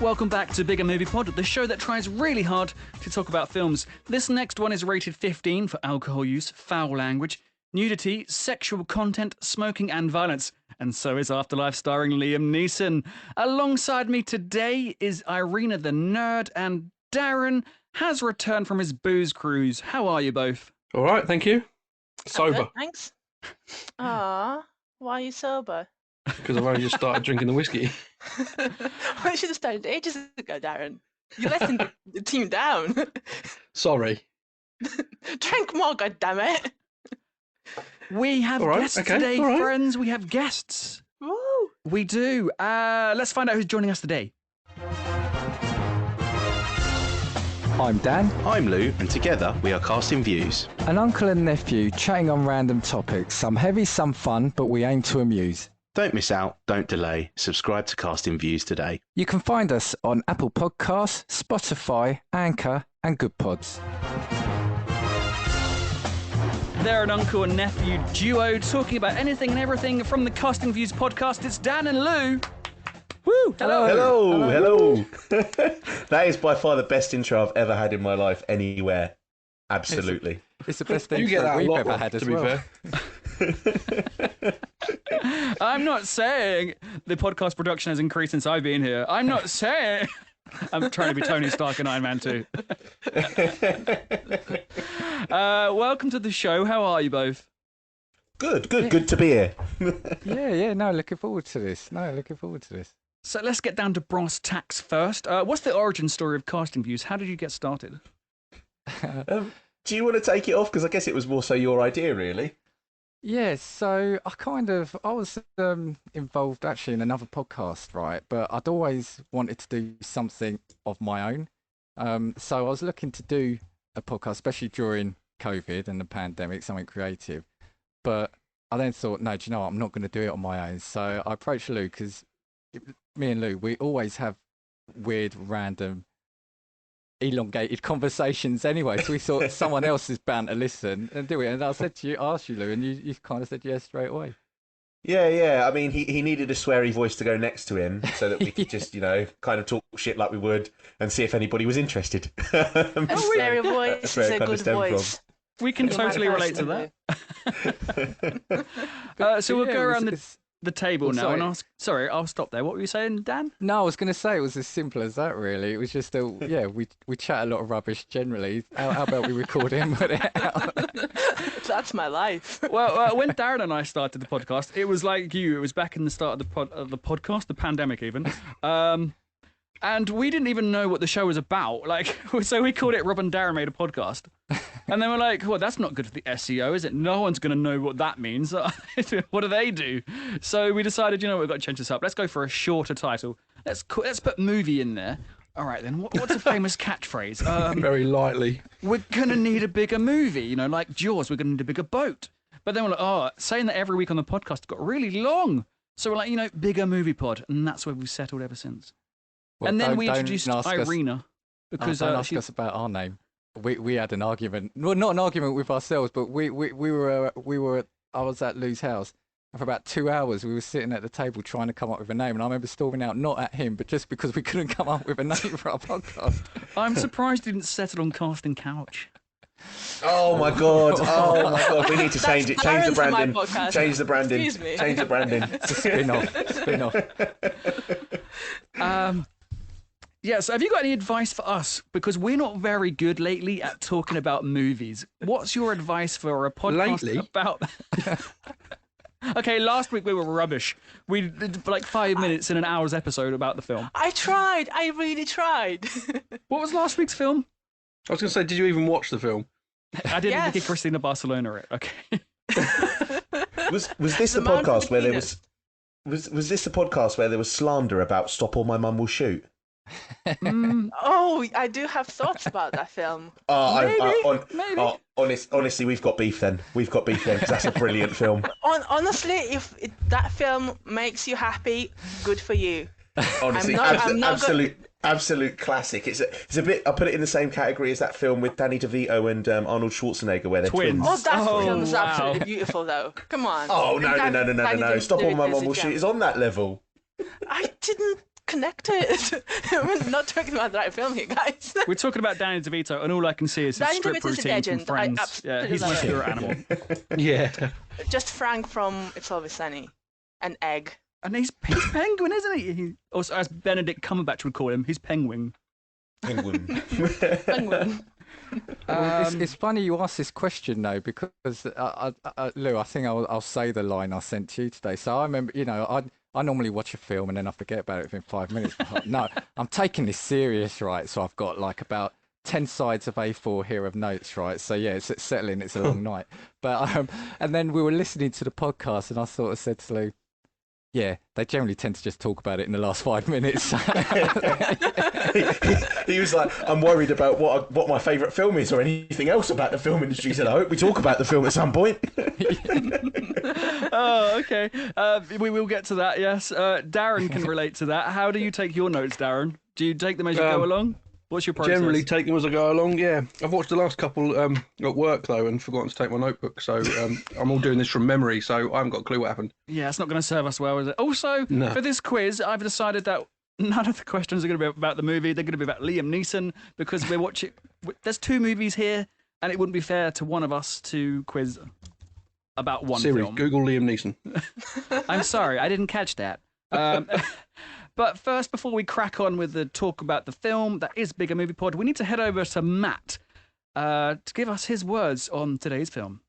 Welcome back to Bigger Movie Pod, the show that tries really hard to talk about films. This next one is rated 15 for alcohol use, foul language, nudity, sexual content, smoking and violence. And so is After.Life starring Liam Neeson. Alongside me today is Irina the Nerd, and Darren has returned from his booze cruise. How are you both? All right, thank you. Sober. Good, thanks. Why are you sober? Because I've only just started drinking the whiskey. I should have started ages ago, Darren. You're letting the team down. Sorry. Drink more, goddammit. We have guests today, friends. We have guests. Woo. We do. Let's find out who's joining us today. I'm Dan. I'm Lou, and together we are Casting Views. An uncle and nephew chatting on random topics, some heavy, some fun, but we aim to amuse. Don't miss out, don't delay. Subscribe to Casting Views today. You can find us on Apple Podcasts, Spotify, Anchor, and Good Pods. They're an uncle and nephew duo talking about anything and everything from the Casting Views podcast. It's Dan and Lou. Woo! Hello! Hello! That is by far the best intro I've ever had in my life anywhere. Absolutely. It's the best thing You get that we've a lot, ever had as to be well. fair. I'm not saying the podcast production has increased since I've been here. I'm not saying... I'm trying to be Tony Stark in Iron Man 2. Welcome to the show. How are you both? Good to be here. No, looking forward to this. So let's get down to brass tacks first. What's the origin story of Casting Views? How did you get started? Do you want to take it off? Because I guess it was more so your idea, really. Yeah, so I was involved actually in another podcast, right? But I'd always wanted to do something of my own. So I was looking to do a podcast, especially during COVID and the pandemic, something creative. But I then thought, no, do you know what? I'm not going to do it on my own. So I approached Lou because me and Lou, we always have weird, random, elongated conversations anyway. So we thought someone else is bound to listen and do it. And I asked you, Lou, and you kind of said yes straight away. Yeah. I mean, he needed a sweary voice to go next to him so that we could just, kind of talk shit like we would and see if anybody was interested. A sweary voice is a good voice. We can totally relate to that. So we'll go around the table now and ask... Sorry, I'll stop there. What were you saying, Dan? No, I was going to say it was as simple as that, really. It was just, we chat a lot of rubbish generally. How about we record it and put it out? That's my life. Well, when Darren and I started the podcast, it was like you. It was back in the start of the podcast, the pandemic even. And we didn't even know what the show was about. So we called it Rob and Darren Made a Podcast. And then we're like, well, that's not good for the SEO, is it? No one's going to know what that means. What do they do? So we decided, we've got to change this up. Let's go for a shorter title. Let's put movie in there. All right, then. What's a famous catchphrase? Very lightly. We're going to need a bigger movie, like Jaws. We're going to need a bigger boat. But then we're like, saying that every week on the podcast got really long. So we're like, bigger movie pod. And that's where we've settled ever since. Well, and then we introduced Irina because don't ask us about our name. We had an argument. Well, not an argument with ourselves, but we were. I was at Lou's house, and for about 2 hours we were sitting at the table trying to come up with a name. And I remember storming out, not at him, but just because we couldn't come up with a name for our podcast. I'm surprised you didn't settle on Casting Couch. Oh my god! We need to change it. Change the branding. Change the branding. Excuse me. Change the branding. It's a spin-off. Yeah, so have you got any advice for us? Because we're not very good lately at talking about movies. What's your advice for a podcast about... Okay, last week we were rubbish. We did 5 minutes in an hour's episode about the film. I really tried. What was last week's film? I was going to say, did you even watch the film? I didn't think Christina Barcelona it. Okay. Was this the podcast where there was... Was this the podcast where there was slander about Stop or My Mum Will Shoot? Oh, I do have thoughts about that film. Maybe. Honestly, we've got beef then. Because that's a brilliant film. Honestly, if that film makes you happy, good for you. Honestly, absolute classic. It's a bit. I put it in the same category as that film with Danny DeVito and Arnold Schwarzenegger, where they're twins. Oh, that film is absolutely beautiful, though. Come on. Oh no! Stop all my mum will shoot is on that level. I didn't connected. We're not talking about the right film here, guys. We're talking about Danny DeVito, and all I can see is his Danny strip DeVito's a routine from legend. I Friends. absolutely Yeah, he's my love it. spirit animal. Yeah. Just Frank from It's Always Sunny. An egg. And he's Penguin, isn't he? Also, as Benedict Cumberbatch would call him, he's Penguin. Penguin. Penguin. It's funny you ask this question though, because Lou, I think I'll say the line I sent to you today. So I remember, I normally watch a film and then I forget about it within 5 minutes. But no, I'm taking this serious, right? So I've got like about 10 sides of A4 here of notes, right? So yeah, it's settling. It's a long night. But and then we were listening to the podcast, and I sort of said to Lou, yeah, they generally tend to just talk about it in the last 5 minutes. He was like, I'm worried about what my favourite film is or anything else about the film industry. He said, I hope we talk about the film at some point. Oh, okay. We will get to that, yes. Darren can relate to that. How do you take your notes, Darren? Do you take them as you go along? What's your process? Generally take them as I go along, yeah. I've watched the last couple at work, though, and forgotten to take my notebook, so I'm all doing this from memory, so I haven't got a clue what happened. Yeah, it's not going to serve us well, is it? Also, No. for this quiz, I've decided that none of the questions are going to be about the movie. They're going to be about Liam Neeson, because we're watching... There's 2 movies here, and it wouldn't be fair to one of us to quiz about one Siri, film. Google Liam Neeson. I'm sorry, I didn't catch that. But first, before we crack on with the talk about the film that is Bigger Movie Pod, we need to head over to Matt to give us his words on today's film.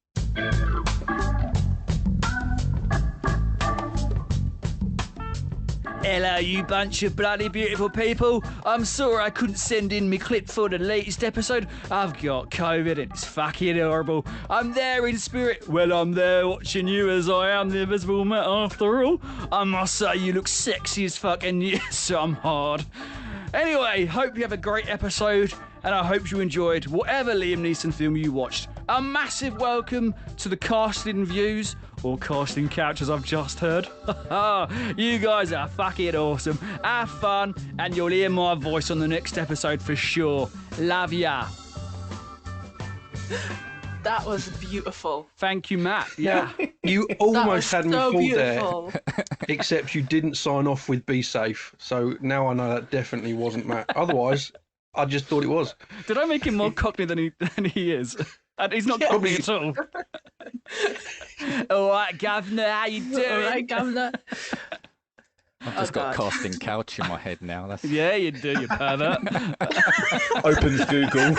Hello, you bunch of bloody beautiful people. I'm sorry I couldn't send in me clip for the latest episode. I've got COVID and it's fucking horrible. I'm there in spirit. Well, I'm there watching you as I am the Invisible Matt after all. I must say you look sexy as fuck, and yes, I'm hard. Anyway, hope you have a great episode, and I hope you enjoyed whatever Liam Neeson film you watched. A massive welcome to the casting views, or casting couch as I've just heard. You guys are fucking awesome. Have fun, and you'll hear my voice on the next episode for sure. Love ya. That was beautiful. Thank you, Matt. Yeah. You That almost was had me so fooled beautiful. there, except you didn't sign off with be safe, so now I know that definitely wasn't Matt. Otherwise, I just thought it was. Did I make him more cockney than he is? And he's not cockney at all. All right, Governor, how you doing? All right, Governor. I've just got God. casting couch in my head now. That's Yeah, you do, you pervert. Opens Google.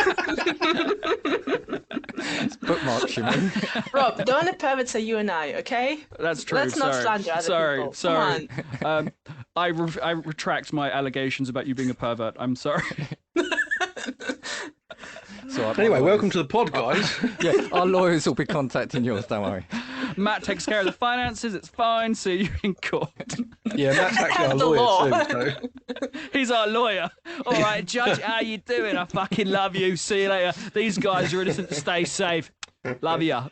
bookmarks, you mean? Rob, don't let perverts say you and I, okay? That's true. Let's not slander other people. Sorry. Come I retract my allegations about you being a pervert. I'm sorry. So Anyway, welcome to the pod, guys. Yeah, our lawyers will be contacting yours, don't worry. Matt takes care of the finances. It's fine. See you in court. Yeah, Matt's actually our The law. lawyer too. So. He's our lawyer. All right, Judge, how you doing? I fucking love you. See you later. These guys are innocent. Stay safe. Love ya.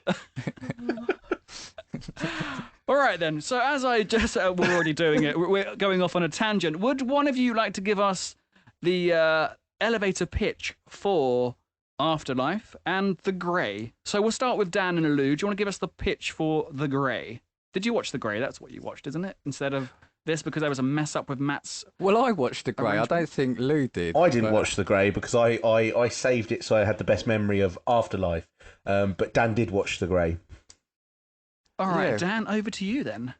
All right, then. So as I just... we're already doing it. We're going off on a tangent. Would one of you like to give us the elevator pitch for After.Life and The Grey? So we'll start with Dan and Lou. Do you want to give us the pitch for The Grey? Did you watch The Grey? That's what you watched, isn't it? Instead of this, because there was a mess up with Matt's... Well, I watched The Grey. I don't think Lou did. I didn't but- watch The Grey because I saved it so I had the best memory of Afterlife. But Dan did watch The Grey. All right, Yeah. Dan, over to you then.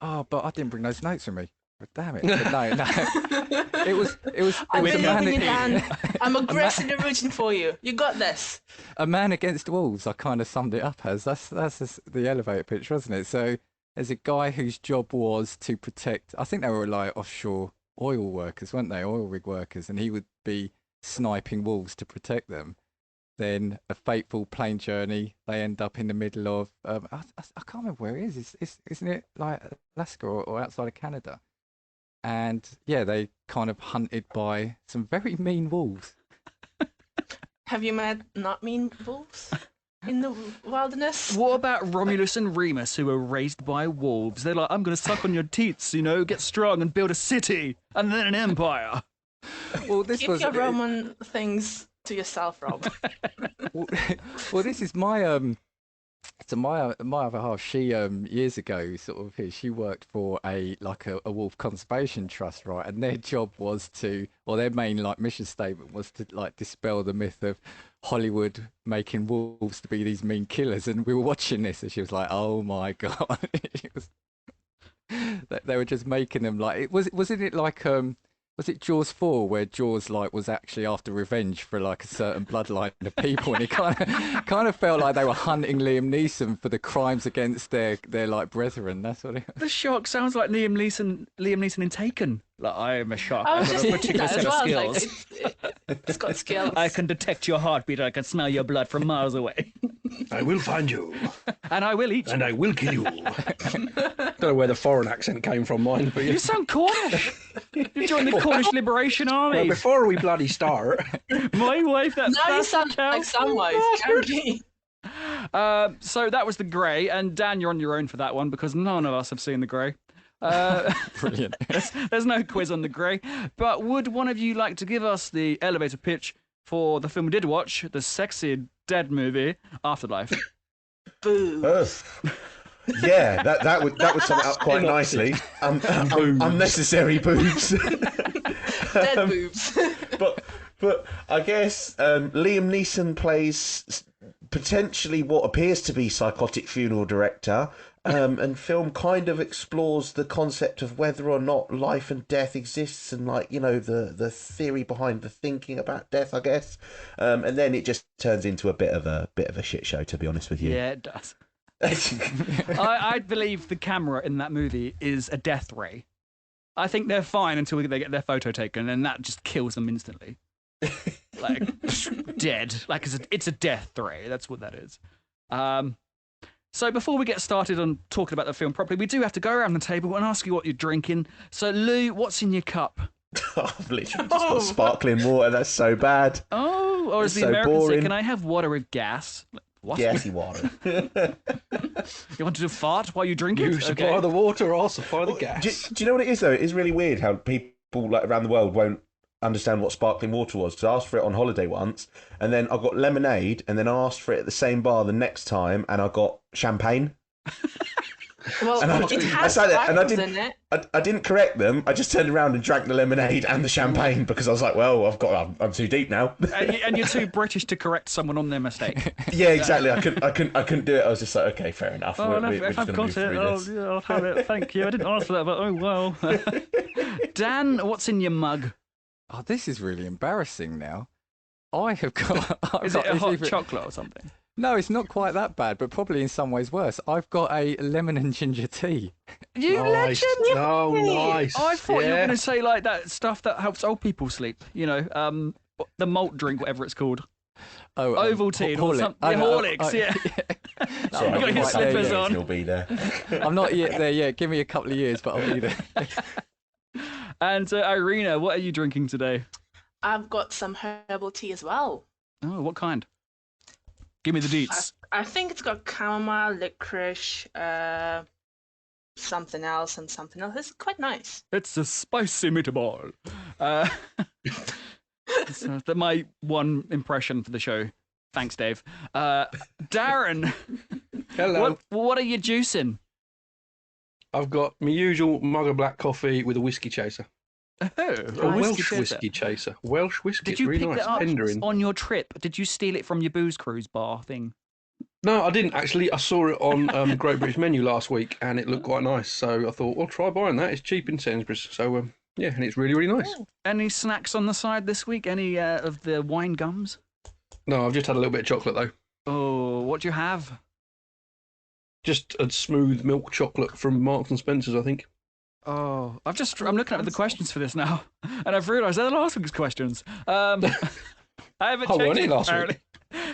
Oh, but I didn't bring those notes with me. But damn it. But no. It was I'm a believing you, man, Dan. I'm aggressively rooting for you. You got this. a man against walls. I kind of summed it up as that's the elevator pitch, wasn't it? So there's a guy whose job was to protect. I think they were like offshore oil workers, weren't they? Oil rig workers, and he would be sniping wolves to protect them. Then a fateful plane journey. They end up in the middle of I can't remember where it is. Isn't it like Alaska or outside of Canada? And yeah, they kind of hunted by some very mean wolves. Have you met not mean wolves in the wilderness? What about Romulus and Remus, who were raised by wolves? They're like, I'm going to suck on your teats, get strong and build a city and then an empire. Well, this Keep was your Roman things to yourself, Rob. well, this is my So my other half, she years ago, sort of, she worked for a wolf conservation trust, right? And their job was their main like mission statement was to like dispel the myth of Hollywood making wolves to be these mean killers. And we were watching this, and she was like, "Oh my god!" It was, they were just making them like wasn't it like was it Jaws 4 where Jaws like was actually after revenge for like a certain bloodline of people, and it kind of felt like they were hunting Liam Neeson for the crimes against their like brethren. That's what it. The shark sounds like Liam Neeson in Taken. Like, I am a shark. I was I've just got a thinking particular that set as of well. skills. It's got skills. I can detect your heartbeat. I can smell your blood from miles away. I will find you, And I will eat you. and I will kill you. Don't know where the foreign accent came from, mine, but You sound Cornish. You joined the Cornish Liberation Army. well, before we bloody start, My wife, that's Now you sound like Samwise Gamgee. So that was the Grey, and Dan, you're on your own for that one because none of us have seen the Grey. Brilliant. There's no quiz on the Grey, but would one of you like to give us the elevator pitch for the film we did watch, the sexy dead movie, Afterlife? Boo. Yeah, that would sum it up quite nicely. Unnecessary boobs. Dead boobs. But I guess Liam Neeson plays potentially what appears to be psychotic funeral director, and film kind of explores the concept of whether or not life and death exists, and like the theory behind the thinking about death, I guess. And then it just turns into a bit of a shit show, to be honest with you. Yeah, it does. I believe the camera in that movie is a death ray. I think they're fine until they get their photo taken, and that just kills them instantly. Like, dead. Like, it's a death ray. That's what that is. So before we get started on talking about the film properly, we do have to go around the table and ask you what you're drinking. So, Lou, what's in your cup? I've literally just got sparkling water. That's so bad. Oh, or as the so Americans say, boring. can I have water with gas? What? Gassy water. You want to fart while you drink it? you supply the water, I'll supply the gas. Do you know what it is, though? It is really weird how people like around the world won't understand what sparkling water was. Because I asked for it on holiday once, and then I got lemonade, and then I asked for it at the same bar the next time, and I got champagne. Well, And it has sat there, and sparkles in it. I didn't correct them. I just turned around and drank the lemonade and the champagne because I was like, well, I'm too deep now. And you're too British to correct someone on their mistake. Yeah, exactly. I couldn't do it. I was just like, okay, fair enough. Oh, We're if just I've gonna got move it, through this. I'll have it. Thank you. I didn't ask for that, but oh well. Dan, what's in your mug? Oh, this is really embarrassing now. I have got. Is it a hot chocolate or something? No, it's not quite that bad, but probably in some ways worse. I've got a lemon and ginger tea. You Nice. legend! Oh, nice. I thought you were Yeah. going to say like that stuff that helps old people sleep. You know, the malt drink, whatever it's called. Oh, Ovaltine or something. I Yeah, know, Horlicks, yeah. Sorry, You got your in like slippers 10 on. years You'll be there. I'm not yet there yet. Give me a couple of years, but I'll be there. And Irina, what are you drinking today? I've got some herbal tea as well. Oh, what kind? Give me the deets. I think it's got chamomile, licorice, something else, and something else. It's quite nice. It's a spicy meatball. So that's my one impression for the show. Thanks, Dave. Darren, Hello. what are you juicing? I've got my usual mug of black coffee with a whiskey chaser. Oh, A Welsh whiskey chaser. Welsh whiskey. Did It's you really pick nice. that up Tendering. on your trip? Did you steal it from your booze cruise bar thing? No, I didn't actually. I saw it on Great British Menu last week, and it looked quite nice. So I thought, well, try buying that. It's cheap in Sainsbury's. So yeah, and it's really, really nice. Any snacks on the side this week? Any of the wine gums? No, I've just had a little bit of chocolate though. Oh, what do you have? Just a smooth milk chocolate from Marks and Spencer's, I think. Oh, I'm looking at the questions for this now, and I've realised they're last week's questions. I haven't Oh, checked weren't it, it last apparently.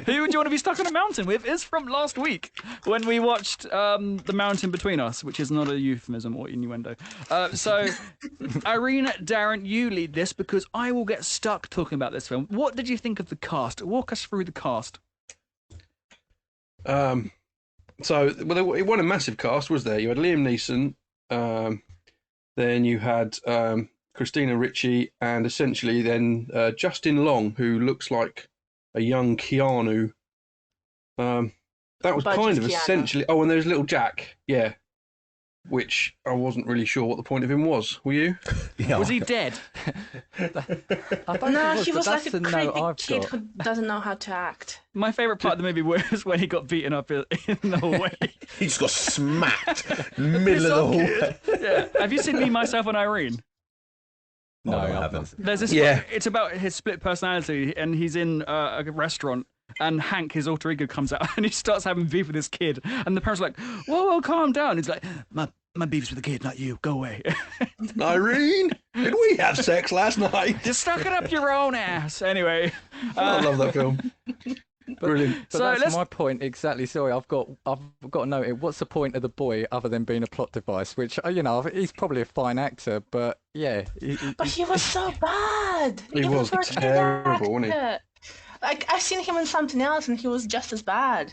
Who would you want to be stuck on a mountain with is from last week when we watched The Mountain Between Us, which is not a euphemism or innuendo. So, Irina, Darren, you lead this because I will get stuck talking about this film. What did you think of the cast? Walk us through the cast. Well, it wasn't a massive cast, was there? You had Liam Neeson, then you had Christina Ricci, and essentially then Justin Long, who looks like a young Keanu. That was But kind just of Keanu. essentially. Oh, and there's little Jack. Yeah. Which I wasn't really sure what the point of him was. Were you? Yeah. Was he dead? I don't No, think he but was like that's a the creepy note I've kid got. who doesn't know how to act. My favourite part of the movie was when he got beaten up in the hallway. He just got smacked middle of the hallway. Yeah. Have you seen Me, Myself, and Irene? No, I I haven't. haven't. There's this. Yeah. It's about his split personality, and he's in a restaurant, and Hank, his alter ego, comes out, and he starts having beef with this kid, and the parents are like, "Whoa, calm down." He's like, "My beef's with the kid, not you. Go away." Irene, did we have sex last night? Just stuck it up your own ass. Anyway, I love that film. Brilliant. But So that's let's- my point exactly. Sorry, I've got to note it. What's the point of the boy other than being a plot device? Which he's probably a fine actor, but yeah, But he was so bad. He Even was for a kid terrible, wasn't he? actor. Like, I've seen him in something else, and he was just as bad.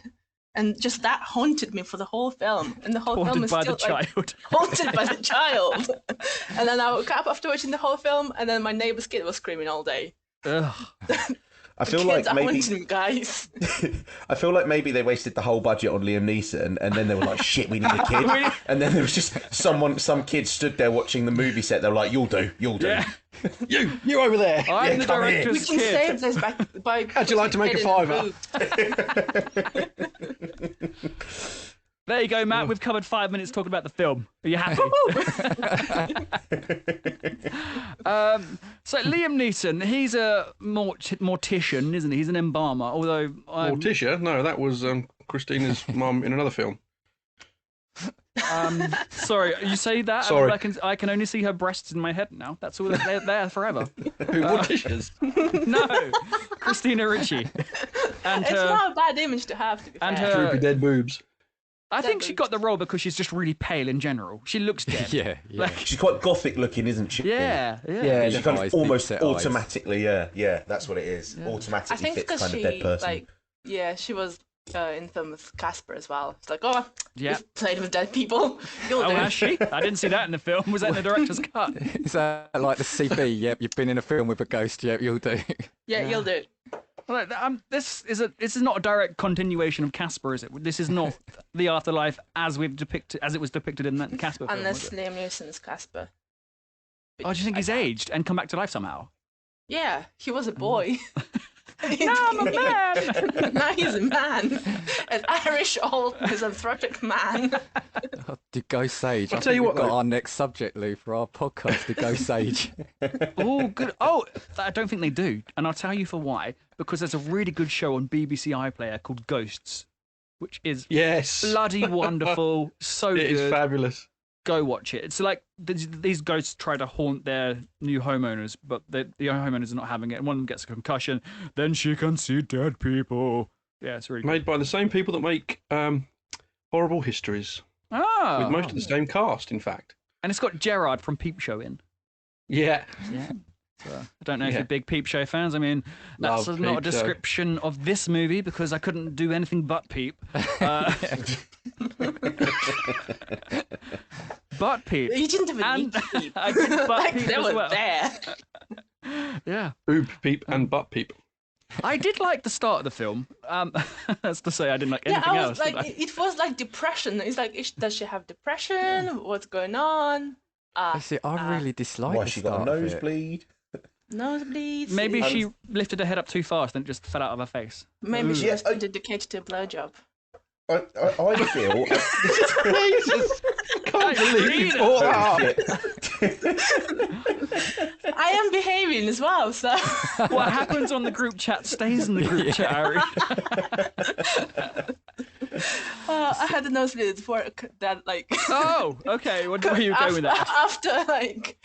And just that haunted me for the whole film. And the whole film haunted is by still the like, child. haunted by the child. And then I woke up after watching the whole film, and then my neighbor's kid was screaming all day. Ugh. I feel Kids like are maybe haunting, guys. I feel like maybe they wasted the whole budget on Liam Neeson, and then they were like, "Shit, we need a kid." And then there was just some kid stood there watching the movie set. They were like, "You'll do, you'll do." Yeah. You over there. I'm the come here. We director's can kid. save this by How'd you like to make a putting fiver? kid in the booth. There you go, Matt. We've covered 5 minutes talking about the film. Are you happy? So Liam Neeson, he's a mortician, isn't he? He's an embalmer. Although Morticia? No, that was Christina's mum in another film. sorry, you say that? Sorry. I can only see her breasts in my head now. That's all. They're there forever. Who? Morticia's? No, Christina Ricci. And It's her, not a bad image to have, to be and fair. her- Droopy dead boobs. I think she got the role because she's just really pale in general. She looks dead. yeah. Like, She's quite gothic looking, isn't she? yeah. Yeah, she kind Eyes, of almost deep-set eyes. automatically, yeah, that's what it is. I Automatically think fits because kind of she, dead person. like, yeah, she was in film with Casper as well. It's like, oh, Yeah. you've played with dead people. You'll Oh, do. has she? I didn't see that in the film. Was that in the director's cut? Is that like the CB? Yep, you've been in a film with a ghost. Yep, you'll do. Yeah, you'll do. Well, this is not a direct continuation of Casper, is it? This is not the afterlife as it was depicted in that Casper film. Unless Was it? Liam Neeson's Casper. Oh, do you think he's aged and come back to life somehow? Yeah, he was a boy. Now I'm a man. Now he's a man. An Irish old misanthropic man. The Ghost Sage. I'll tell you what, we've got though. our next subject, Lou, for our podcast, the Ghost Sage. Oh, good. Oh, I don't think they do, and I'll tell you for why. Because there's a really good show on BBC iPlayer called Ghosts, which is Yes. bloody wonderful, so It good. is fabulous. Go watch it. It's like these ghosts try to haunt their new homeowners, but the homeowners are not having it. And one of them gets a concussion. Then she can see dead people. Yeah, it's really good. Made by the same people that make Horrible Histories. Ah, With most of the same cast, in fact. and it's got Gerard from Peep Show in. Yeah. Yeah. So, I don't know if Yeah. you're big Peep Show fans. I mean, that's Love not a Peep Show. description of this movie because I couldn't do anything but Peep. But Peep. You didn't even And need to keep. I did butt Like, peep they as were well. there. Yeah. Boob peep and butt peep. I did like the start of the film. That's to say, I didn't like Yeah, anything I else. was did like, I? it was like depression. It's like, does she have depression? What's going on? I see. I really dislike Why the she got a start of it. nosebleed? Nosebleeds. Maybe I'm- she lifted her head up too fast and it just fell out of her face. Maybe she Yes, was dedicated to a blowjob. I feel. Jesus! Can't believe you brought that up. I am behaving as well, so. What happens on the group chat stays in the group chat, Harry. I had a nosebleed before that, like. Oh, okay. Where you go with that? After, like,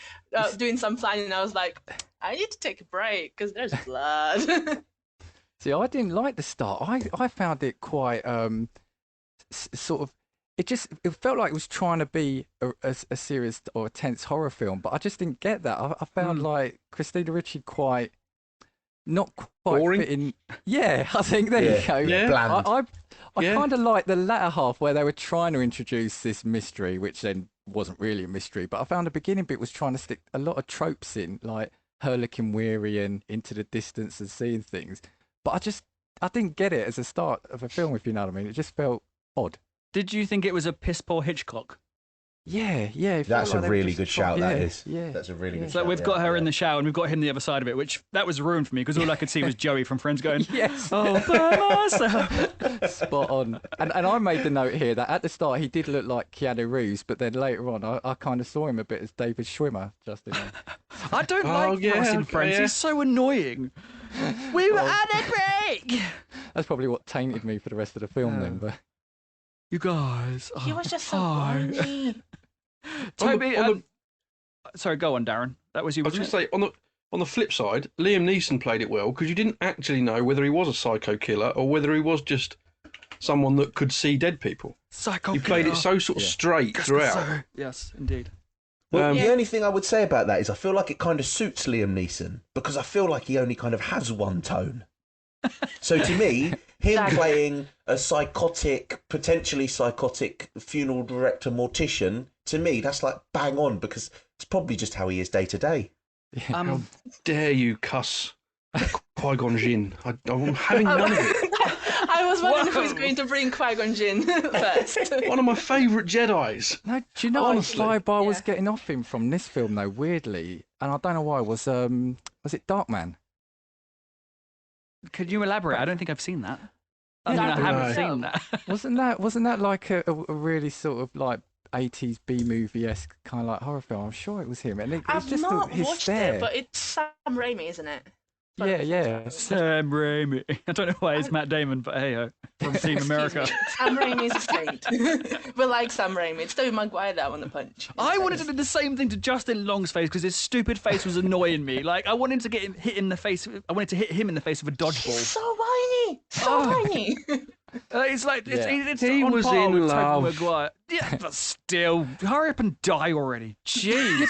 doing some planning, I was like, I need to take a break because there's blood. See, I didn't like the start. I found it quite sort of. It felt like it was trying to be a serious or a tense horror film, but I just didn't get that. I found like Christina Ricci not quite Boring? fitting. Yeah, I think there you go. Yeah. Bland. I Yeah. kind of like the latter half where they were trying to introduce this mystery, which then wasn't really a mystery. But I found the beginning bit was trying to stick a lot of tropes in, like her looking weary and into the distance and seeing things. But I just I didn't get it as a start of a film, if you know what I mean. It just felt odd. Did you think it was a piss poor Hitchcock? Yeah. It felt That's like a they were really just good shout, trying- that yeah, is. Yeah. That's a really good It's shout. like we've got her in the shower and we've got him the other side of it, which that was ruined for me because all I could see was Joey from Friends going, Yes. "Oh, by myself." Spot on. And I made the note here that at the start he did look like Keanu Reeves, but then later on I kind of saw him a bit as David Schwimmer, just in there. I don't Oh, like yeah, Ross in okay, Friends. yeah. He's so annoying. We were on a break. That's probably what tainted me for the rest of the film then. But You guys. He was just so hi. whiny. Toby, on sorry, go on, Darren. That was you. I was going Wasn't to say, on the flip side, Liam Neeson played it well because you didn't actually know whether he was a psycho killer or whether he was just someone that could see dead people. Psycho. He played it so sort of straight throughout. Yes, indeed. Well, Um, the only thing I would say about that is I feel like it kind of suits Liam Neeson because I feel like he only kind of has one tone. So to me, him playing a psychotic, potentially psychotic funeral director mortician, to me, that's like bang on because it's probably just how he is day to day. How dare you cuss Qui-Gon Jinn? I'm having none of it. I was wondering if he was Whoa. going to bring Qui-Gon Jinn first. One of my favourite Jedis. no, do you know Honestly. what vibe I was Yeah. getting off him from this film though? Weirdly, and I don't know why. Was it Darkman? Could you elaborate? I don't think I've seen that. I mean, I No. haven't No. seen that. Wasn't that like a really sort of like 80s B movie esque kind of like horror film? I'm sure it was him. And it's I've just not his watched stare. it, but it's Sam Raimi, isn't it? Yeah. Sam Raimi. I don't know why it's Matt Damon, but hey ho, from Team America. Sam Raimi's a saint. We like Sam Raimi. It's Tobey Maguire that I want to punch. I wanted to do the same thing to Justin Long's face because his stupid face was annoying me. Like I wanted to get him hit in the face. I wanted to hit him in the face with a dodgeball. So whiny. So Oh. whiny. It's like it's, Yeah. it's He on was par in with love. Tobey Maguire. Yeah, but still, hurry up and die already. Jeez.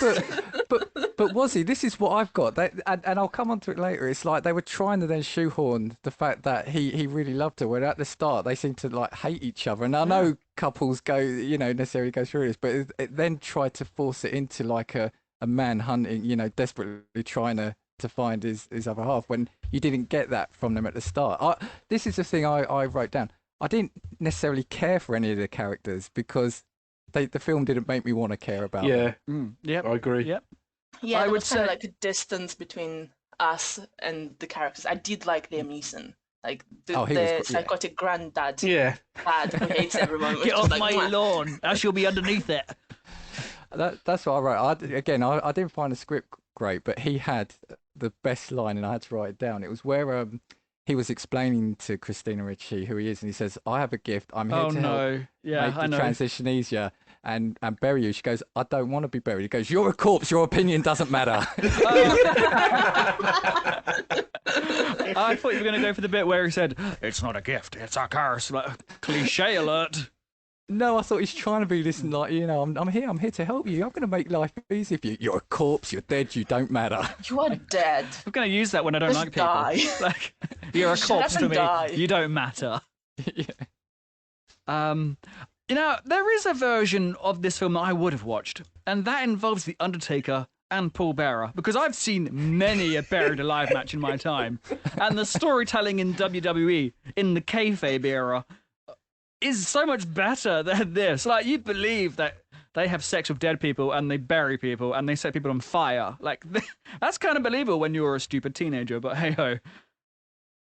But was he? This is what I've got. And I'll come on to it later. It's like they were trying to then shoehorn the fact that he really loved her. When at the start they seem to like hate each other. And I know couples go, necessarily go through this, but it then tried to force it into like a man hunting, desperately trying to find his other half when you didn't get that from them at the start. This is the thing I wrote down. I didn't necessarily care for any of the characters because the film didn't make me want to care about them. Yeah, Yep. I agree. Yep. Yeah, I there would was kind of say- like a distance between us and the characters. I did like Liam Neeson. Like the Oh, he was the gr- yeah. psychotic granddad Yeah. dad who hates everyone. was Get just off like, my "Mwah." lawn. I shall be underneath it. That's what I wrote. I didn't find the script great, but he had the best line, and I had to write it down. It was where he was explaining to Christina Ricci who he is, and he says, "I have a gift. I'm here Oh to help no. Yeah, make I the know. transition easier and bury you." She goes, "I don't want to be buried." He goes, "You're a corpse. Your opinion doesn't matter." I thought you were going to go for the bit where he said, "It's not a gift, it's a curse." Like, cliche alert. No, I thought he's trying to be this like, I'm here to help you. I'm going to make life easy for you. You're a corpse. You're dead. You don't matter. You are dead. I'm going to use that when I don't Just like people. die. Like, you're a Shut corpse up to and me. die. You don't matter. Yeah. There is a version of this film that I would have watched, and that involves The Undertaker and Paul Bearer, because I've seen many a buried alive match in my time, and the storytelling in WWE in the kayfabe era is so much better than this. Like, you believe that they have sex with dead people and they bury people and they set people on fire. Like, that's kind of believable when you're a stupid teenager, but hey ho.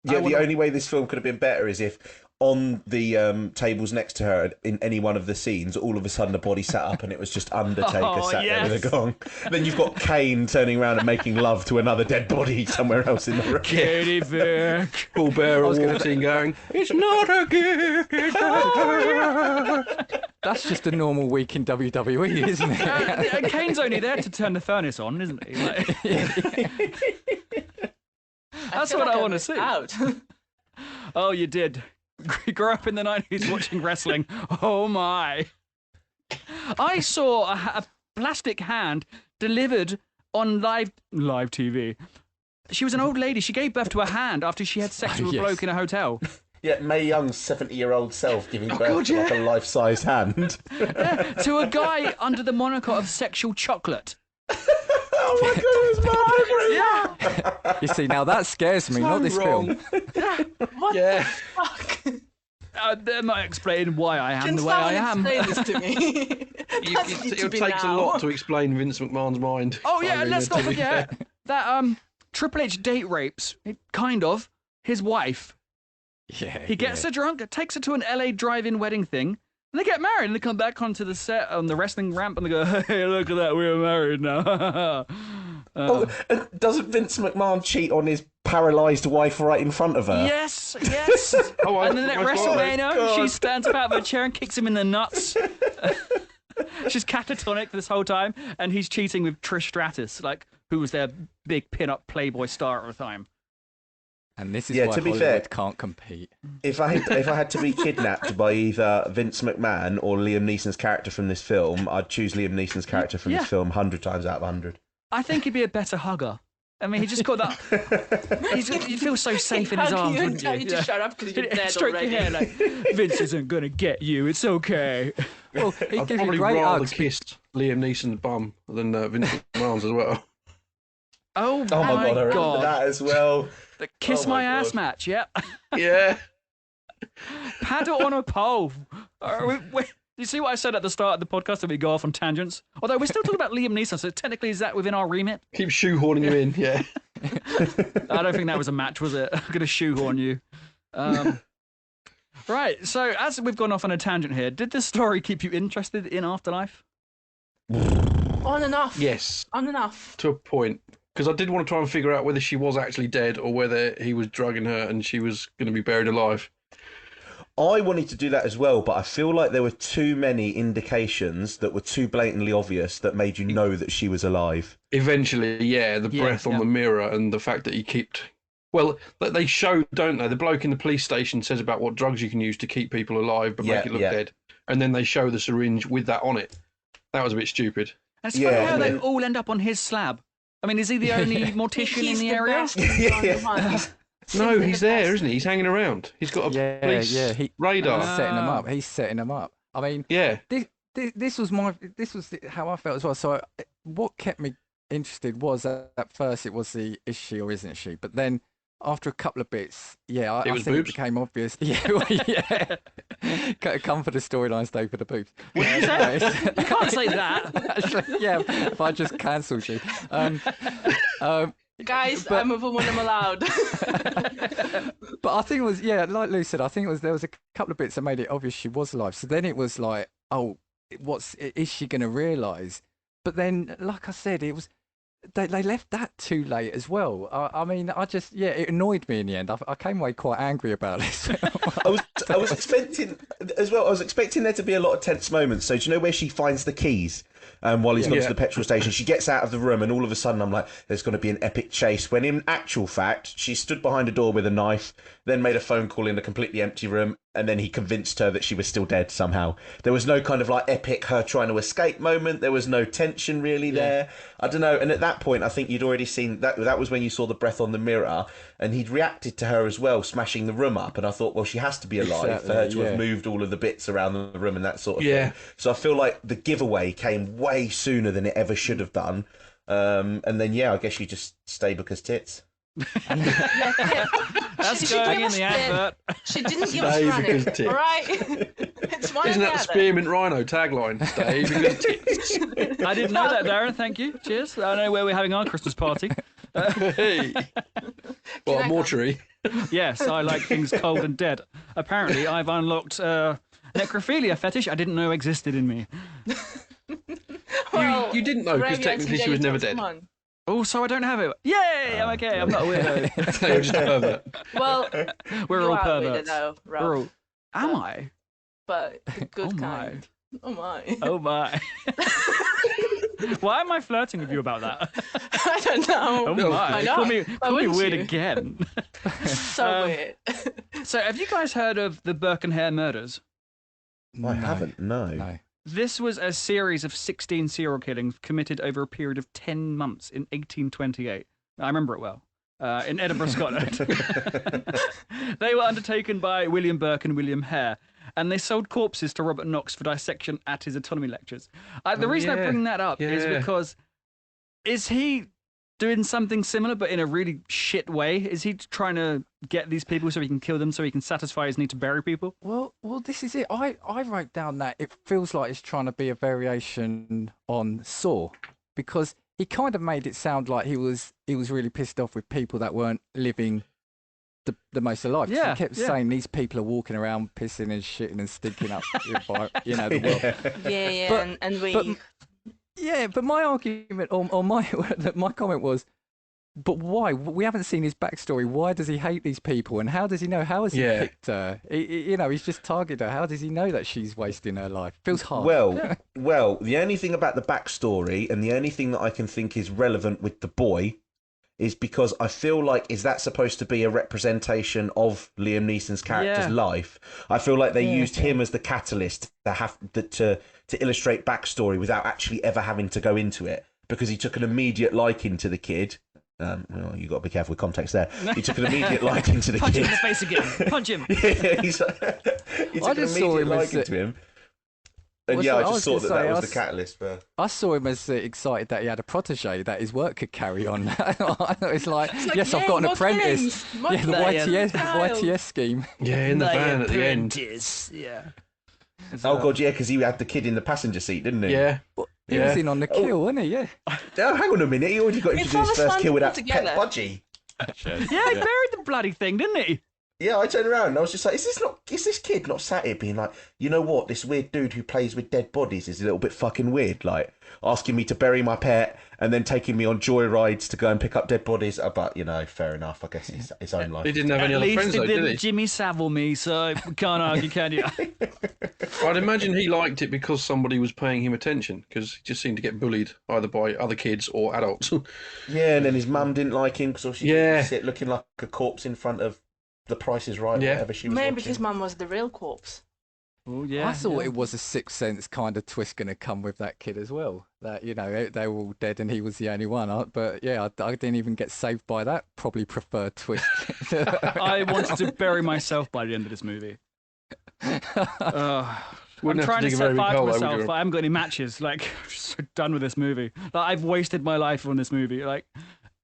Yeah, the only way this film could have been better is if on the tables next to her in any one of the scenes, all of a sudden a body sat up and it was just Undertaker Oh, sat there with yes. a gong. Then you've got Kane turning around and making love to another dead body somewhere else in the room. Katie Vick. Paul Bearer walks in going, "It's not a gift, it's a curse." That's just a normal week in WWE, isn't it? Kane's only there to turn the furnace on, isn't he? Like, that's feel what like I I want to missed see. out. Oh, you did. You grew up in the 90s watching wrestling. Oh, my. I saw a plastic hand delivered on live TV. She was an old lady. She gave birth to a hand after she had sex with a yes. bloke in a hotel. Yeah, Mae Young's 70-year-old self giving birth God, to like yeah. a life-size hand. To a guy under the moniker of sexual chocolate. Oh my goodness, my You see, now that scares me, not this wrong. film. What Yeah. the fuck? I'm not explaining why I am Can the way I someone am. explain this to me? It takes a lot to explain Vince McMahon's mind. Oh yeah, Irina, let's not to be fair. forget that Triple H date rapes, kind of, his wife. Yeah. He gets her drunk, takes her to an LA drive-in wedding thing, and they get married. And they come back onto the set on the wrestling ramp, and they go, "Hey, look at that, we're married now." And doesn't Vince McMahon cheat on his paralysed wife right in front of her? Yes. Oh, And then at my God. WrestleMania, she stands up out of her chair and kicks him in the nuts. She's catatonic this whole time, and he's cheating with Trish Stratus, like who was their big pin-up Playboy star at the time. And this is Yeah, why to be Hollywood fair- can't compete. If I had to be kidnapped by either Vince McMahon or Liam Neeson's character from this film, I'd choose Liam Neeson's character from Yeah. this film 100 times out of 100. I think he'd be a better hugger. I mean, he just got that. You feel so safe in his Hug arms, you and wouldn't tell you? you to shut up because you're dead Stroke already. your hair like, Vince isn't gonna get you. It's okay. Well, he I'd gives you probably great rather hugs. kiss Liam Neeson's bum than Vince McMahon's as well. Oh, Oh my god, I remember God. that as well. The kiss Oh my my ass God. match, yep. Yeah. Paddle on a pole. You see what I said at the start of the podcast that we go off on tangents? Although we're still talking about Liam Neeson, so technically is that within our remit? Keep shoehorning you in, yeah. I don't think that was a match, was it? I'm going to shoehorn you. Right, so as we've gone off on a tangent here, did this story keep you interested in Afterlife? On and off. Yes, On and off. to a point. Because I did want to try and figure out whether she was actually dead or whether he was drugging her and she was going to be buried alive. I wanted to do that as well, but I feel like there were too many indications that were too blatantly obvious that made you know that she was alive. Eventually, yeah, the Yeah, breath on yeah. the mirror and the fact that he kept... Well, they show, don't they? The bloke in the police station says about what drugs you can use to keep people alive but make Yeah, it look yeah. dead. And then they show the syringe with that on it. That was a bit stupid. And it's Yeah, funny how and they then- all end up on his slab. I mean, is he the only mortician in He's the the area? best. He's the only one. No, the he's there, best. isn't he? He's hanging around. He's got a Yeah, police yeah, he- radar. He's setting them up. He's setting them up. I mean, Yeah. this was how I felt as well. So what kept me interested was at first it was the is she or isn't she, but then after a couple of bits, yeah, I was think boobs? it became obvious. Yeah, well, yeah. Come for the storyline, stay for the boobs. What did you say? You can't say that. Actually, yeah, if I just cancelled you. Guys, But- I'm a woman, I'm allowed. But I think it was, yeah, like Lou said, I think it was there was a couple of bits that made it obvious she was alive. So then it was like, oh, is she going to realise? But then, like I said, it was they left that too late as well. I mean, it annoyed me in the end. I came away quite angry about this. I was expecting as well. I was expecting there to be a lot of tense moments. So do you know where she finds the keys? While he's gone Yeah. to the petrol station, she gets out of the room, and all of a sudden, I'm like, "There's going to be an epic chase." When in actual fact, she stood behind a door with a knife, then made a phone call in a completely empty room, and then he convinced her that she was still dead somehow. There was no kind of like epic her trying to escape moment. There was no tension really there. I don't know. And at that point, I think you'd already seen that. That was when you saw the breath on the mirror, and he'd reacted to her as well, smashing the room up. And I thought, well, she has to be alive for her to Exactly, have yeah. moved all of the bits around the room and that sort of Yeah. thing. So I feel like the giveaway came way sooner than it ever should have done. And then, yeah, I guess you just stay because tits. That's She going gave in us the the- advert. She didn't give Stay us because running, tits. all right? It's one Isn't or that the the other. Spearmint Rhino tagline? Stay because tits. I didn't know that, Darren. Thank you. Cheers. I know where we're having our Christmas party. Hey. Well, a mortuary. Yes, I like things cold and dead. Apparently, I've unlocked necrophilia fetish I didn't know existed in me. Well, You didn't know because graveyards technically and she was never genitals, dead. come on. Oh, so I don't have it. Yay! I'm okay. I'm not a weirdo. They were just a pervert. Well, We're you all are a weirdo perverts. though, Ralph, We're all. Am I? but the good Oh my. kind. Oh my. Oh my. Why am I flirting with you about that? I don't know. Oh my. I know. Call me, Why call me wouldn't weird you? again. So weird. So, have you guys heard of the Burke and Hare murders? I haven't, no. No. This was a series of 16 serial killings committed over a period of 10 months in 1828. I remember it well. In Edinburgh, Scotland. They were undertaken by William Burke and William Hare, and they sold corpses to Robert Knox for dissection at his autonomy lectures. The reason I yeah. bring that up is Yeah. because is he doing something similar, but in a really shit way? Is he trying to get these people so he can kill them, so he can satisfy his need to bury people? Well, this is it. I wrote down that it feels like it's trying to be a variation on Saw, because he kind of made it sound like he was really pissed off with people that weren't living the most alive. Yeah, he kept saying these people are walking around pissing and shitting and stinking up, the world. Yeah, and we. But my argument or my comment was, but why? We haven't seen his backstory. Why does he hate these people? And how does he know? How has he picked her? He's just targeted her. How does he know that she's wasting her life? Feels hard. Well, the only thing about the backstory and the only thing that I can think is relevant with the boy is because I feel like, is that supposed to be a representation of Liam Neeson's character's life? I feel like they used him as the catalyst to illustrate backstory without actually ever having to go into it, because he took an immediate liking to the kid. Well, you got to be careful with context there. He took an immediate liking to the Punch kid. him in the face again. Punch him. He took an immediate liking to him. And I just thought that was the catalyst. But I saw him as excited that he had a protege that his work could carry on. It's like, yes, I've got an apprentice. The YTS scheme. Yeah, in the van at the end. Yeah. Oh god, yeah, because he had the kid in the passenger seat, didn't he? Yeah. He was in on the kill, wasn't he? Yeah. Oh, hang on a minute. He already got him to do his first kill with that pet budgie. Yeah, he buried the bloody thing, didn't he? Yeah, I turned around and I was just like, is this kid not sat here being like, you know what, this weird dude who plays with dead bodies is a little bit fucking weird, like asking me to bury my pet and then taking me on joyrides to go and pick up dead bodies. But, fair enough, I guess it's his own life. He didn't have any other friends though, did he? Jimmy Savile me, so we can't argue, can you? I'd imagine he liked it because somebody was paying him attention, because he just seemed to get bullied either by other kids or adults. Yeah, and then his mum didn't like him because she used to sit looking like a corpse in front of The Price is Right, whatever she was Maybe watching. his mum was the real corpse. Oh, yeah. I thought it was a Sixth Sense kind of twist going to come with that kid as well. That, they were all dead and he was the only one. But yeah, I didn't even get saved by that. Probably preferred twist. I wanted to bury myself by the end of this movie. I'm trying to set fire to myself, but I haven't got any matches. Like, I'm just so done with this movie. Like, I've wasted my life on this movie. Like,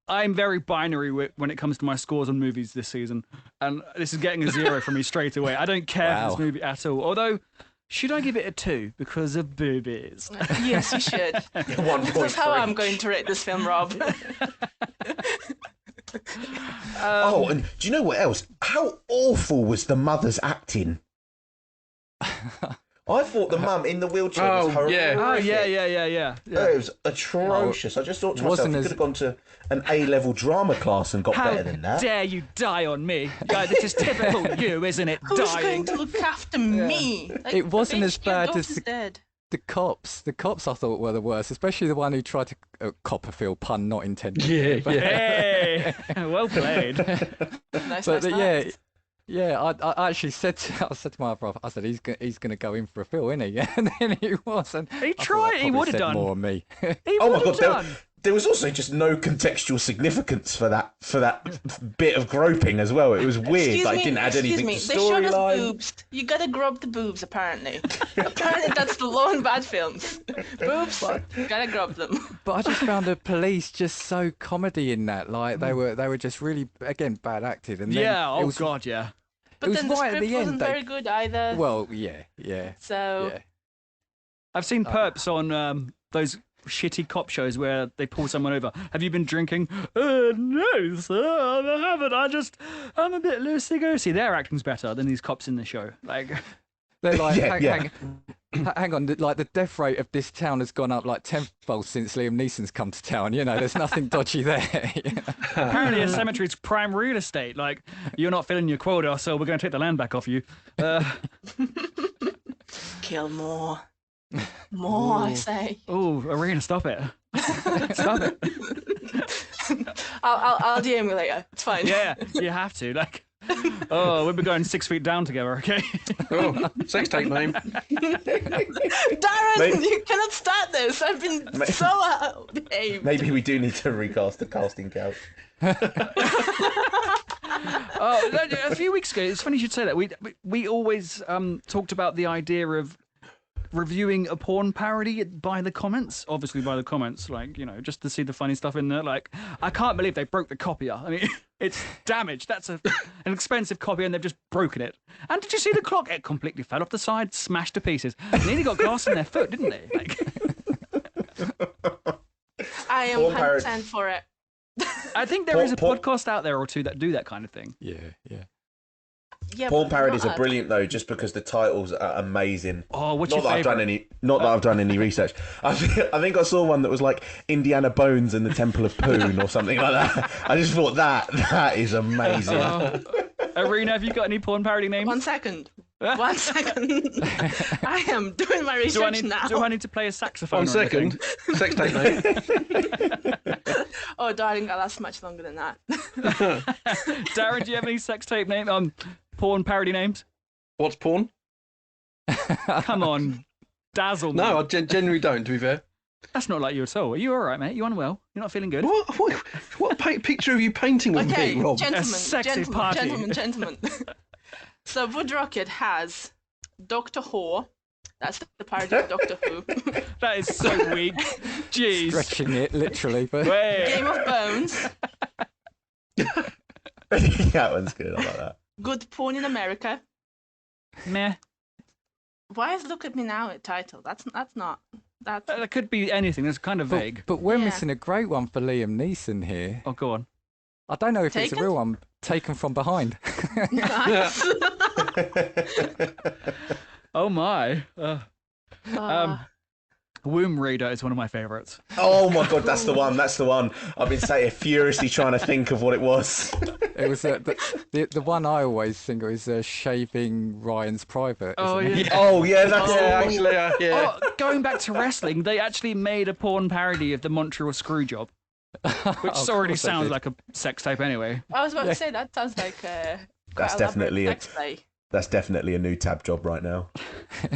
I'm very binary when it comes to my scores on movies this season, and this is getting a 0 from me straight away. I don't care for this movie at all. Although, should I give it a 2 because of boobies? Yes, you should. That's how I'm going to rate this film, Rob. And do you know what else? How awful was the mother's acting? I thought the mum in the wheelchair was horrific. Yeah. It was atrocious. I just thought to myself, you could have gone to an A-level drama class and got better than that. How dare you die on me? Yeah, this is typical you, isn't it? Who's Dying. going to look after me? Like, it wasn't as your bad as daughter's dead. the cops. The cops I thought were the worst, especially the one who tried to Copperfield, pun not intended. Hey, well played. Nice. Yeah, I actually said to my brother, I said he's going to go in for a fill, isn't he? And then he was. And he tried. He would have done more on me. He would have done. There was also just no contextual significance for that bit of groping as well. It was weird. It didn't add anything to They showed us storyline. boobs. You gotta grope the boobs, apparently. Apparently, that's the law in bad films. Boobs, gotta grope them. But I just found the police just so comedy in that. Like they were just really, again, bad acted. And then God, yeah. But then the right at script the end, wasn't very good either. Well, yeah. So I've seen perps on those shitty cop shows where they pull someone over. Have you been drinking? No, sir, I haven't. I'm a bit loosey-goosey. Their acting's better than these cops in the show. Like, they're like, hang on, like the death rate of this town has gone up like tenfold since Liam Neeson's come to town. There's nothing dodgy there. Apparently, a cemetery's prime real estate. Like, you're not filling your quota, so we're going to take the land back off you. kill more. More, I say. Oh, Arena, stop it. Stop it. I'll DM you later. It's fine. Yeah, you have to. Like, we'll be going 6 feet down together, okay? Sex tape name. Darren, you cannot start this. I've been so behaved. Maybe we do need to recast the casting couch. A few weeks ago, it's funny you should say that. We always talked about the idea of reviewing a porn parody by the comments. Obviously, by the comments, like, you know, just to see the funny stuff in there. Like, I can't believe they broke the copier. I mean, it's damaged. That's an expensive copy, and they've just broken it. And did you see the clock? It completely fell off the side, smashed to pieces. Nearly got glass in their foot, didn't they? Like... I am 100% for it. I think there is a podcast out there or two that do that kind of thing. Yeah. Yeah, Porn but parodies not are brilliant though, just because the titles are amazing. Oh, what's not your that I've favourite? done any, not that I've done any research. I think I saw one that was like Indiana Bones and the Temple of Poon or something like that. I just thought that is amazing. Arena, have you got any porn parody names? 1 second. 1 second. I am doing my research now. Do I need to play a saxophone? 1 second. Sex tape, mate. Oh, darling, that lasts much longer than that. Darren, do you have any sex tape name? Porn parody names? What's porn? Come on, dazzle me. No, I genuinely don't, to be fair. That's not like you at all. Are you all right, mate? You unwell? You're not feeling good? What picture are you painting with Okay, me, Rob? gentlemen. So Wood Rocket has Doctor Who. That's the parody of Doctor Who. That is so weak. Jeez. Stretching it, literally. But... Game of Bones. That one's good. I like that. Good Porn in America. Meh. Why is Look at Me Now a title? That's not. That could be anything. That's kind of vague. But we're Yeah. missing a great one for Liam Neeson here. Oh, go on. I don't know if it's Taken? a real one. Taken from Behind. Nice. Oh, my. Womb Reader is one of my favourites. Oh my god, that's the one. That's the one. I've been furiously trying to think of what it was. It was the one I always think of is Shaving Ryan's Private. Oh, isn't it? yeah. Oh yeah, that's Yeah. Oh, going back to wrestling, they actually made a porn parody of the Montreal Screwjob, which Of already course they sounds did. like a sex tape anyway. I was about to say that sounds like That's definitely sex play. That's definitely a new tab job right now.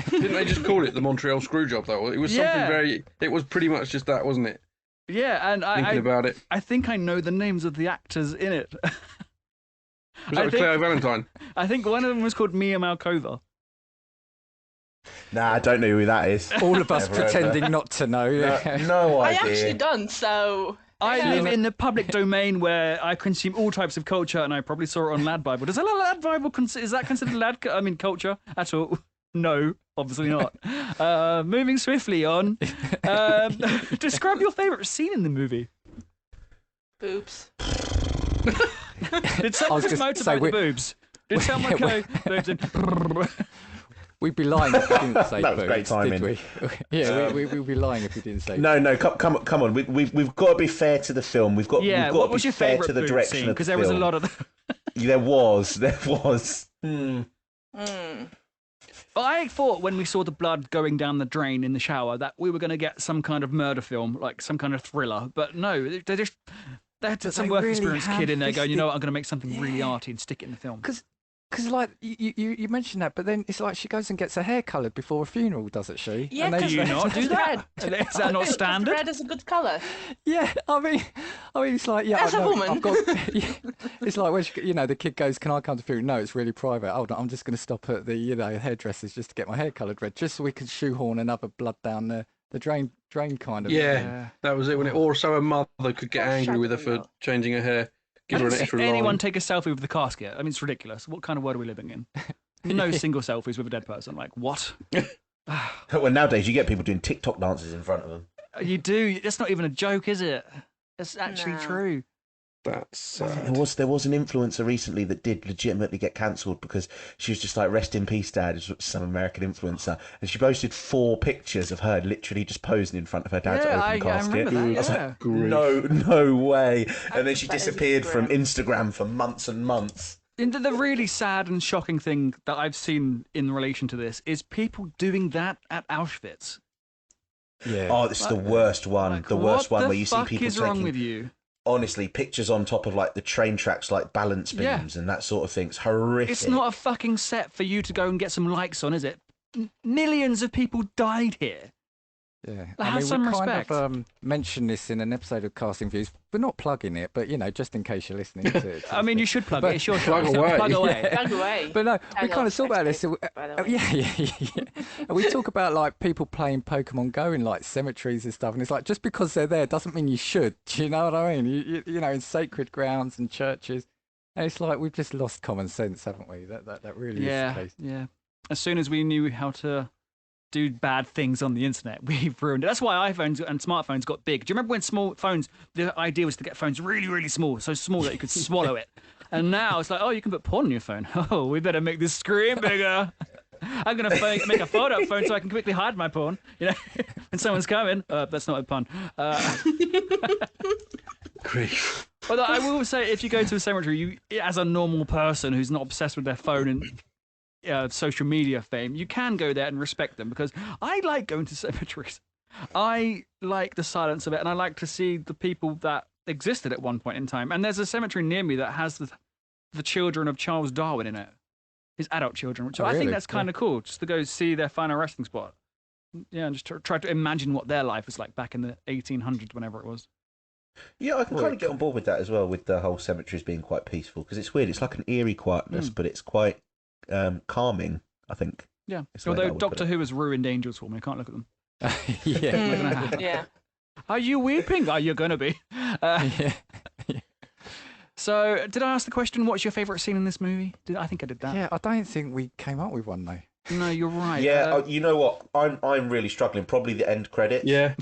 Didn't they just call it the Montreal Screwjob, though? It was something Yeah. very... It was pretty much just that, wasn't it? Yeah, and Thinking about it. I think I know the names of the actors in it. Was that with Cleo Valentine? I think one of them was called Mia Malkova. Nah, I don't know who that is. All of us Never heard pretending not to know. No I idea. actually don't, so... I Yeah. live in the public domain where I consume all types of culture, and I probably saw it on Lad Bible. Does a Lad Bible is that considered culture at all? No, obviously not. Moving swiftly on. Describe your favourite scene in the movie. Boobs. Did someone just promote say about the boobs? Did someone go boobs and... We'd be lying if we didn't say That was boobs, great timing. did we? Yeah, we'd be lying if we didn't say. No, come on. We've got to be fair to the film. We've got Yeah, we've got what to was be your fair favourite to the boob direction scene? of the Because there was a film. lot of... There was. Mm. I thought when we saw the blood going down the drain in the shower that we were going to get some kind of murder film, like some kind of thriller. But no, they had some they work really experience kid in there going, you ham-fisted- know what, I'm going to make something really arty and stick it in the film. Because like you mentioned that, but then it's like she goes and gets her hair coloured before a funeral, doesn't she? Yeah, And they- Do you not do that? Red. Is that not standard? Red is a good colour. Yeah, I mean, it's like As a woman. I've got, yeah, it's like when the kid goes, "Can I come to funeral?" No, it's really private. Oh, no, I'm just going to stop at the hairdressers just to get my hair coloured red, just so we can shoehorn another blood down the drain kind of. Yeah, that was it. Or so her mother could get Oh, angry shut with her the for hell. changing her hair. Give I her an didn't see extra anyone line. take a selfie with the casket. I mean, it's ridiculous. What kind of world are we living in? No single selfies with a dead person. Like, what? Well, nowadays you get people doing TikTok dances in front of them. You do. That's not even a joke, is it? It's actually No. true. That's I think there was an influencer recently that did legitimately get cancelled because she was just like, "Rest in peace, Dad," some American influencer, and she posted 4 pictures of her literally just posing in front of her dad's Yeah, open I casket. remember that, I was yeah. like, no way. And then she That is disappeared from Instagram. Instagram for months and months. And the really sad and shocking thing that I've seen in relation to this is people doing that at Auschwitz. Yeah. Oh, this is the worst one. Like, The worst what one the where you see fuck people is wrong taking, with you? honestly, pictures on top of like the train tracks, like balance Yeah. beams and that sort of thing. It's horrific. It's not a fucking set for you to go and get some likes on, is it? Millions of people died here. Yeah, Have we some kind respect. of mentioned this in an episode of Casting Views. We're not plugging it, but just in case you're listening to it. I mean, you should plug it. It's your Plug show. away. Plug away. Plug away. But no, I we love kind of talk sex about this. tape, by the way. Yeah. And we talk about like people playing Pokemon Go in like cemeteries and stuff, and it's like just because they're there doesn't mean you should. Do you know what I mean? You know, in sacred grounds and churches, and it's like we've just lost common sense, haven't we? That really is the case. Yeah. As soon as we knew how to do bad things on the internet, we've ruined it. That's why iPhones and smartphones got big. Do you remember when small phones, the idea was to get phones really, really small, so small that you could swallow it. And now it's like, oh, you can put porn on your phone. Oh, we better make this screen bigger. I'm going to make a photo phone so I can quickly hide my porn. You know, when someone's coming. That's not a pun. Grief. But I will say, if you go to a cemetery, you, as a normal person who's not obsessed with their phone and social media fame, you can go there and respect them, because I like going to cemeteries. I like the silence of it, and I like to see the people that existed at one point in time. And there's a cemetery near me that has the children of Charles Darwin in it, his adult children, which I think really? that's kind of cool, just to go see their final resting spot. Yeah, and just try to imagine what their life was like back in the 1800s, whenever it was. Yeah, I can kind of get on board with that as well, with the whole cemeteries being quite peaceful, because it's weird. It's like an eerie quietness, but it's quite calming, I think. Yeah, It's the way that I although would put Doctor it. Who has ruined angels for me. I can't look at them. Yeah. Yeah. Are you weeping? Are you going to be? Yeah. So, did I ask the question, what's your favourite scene in this movie? I think I did that. Yeah, I don't think we came up with one though. No, you're right. Yeah, you know what? I'm really struggling. Probably the end credits. Yeah.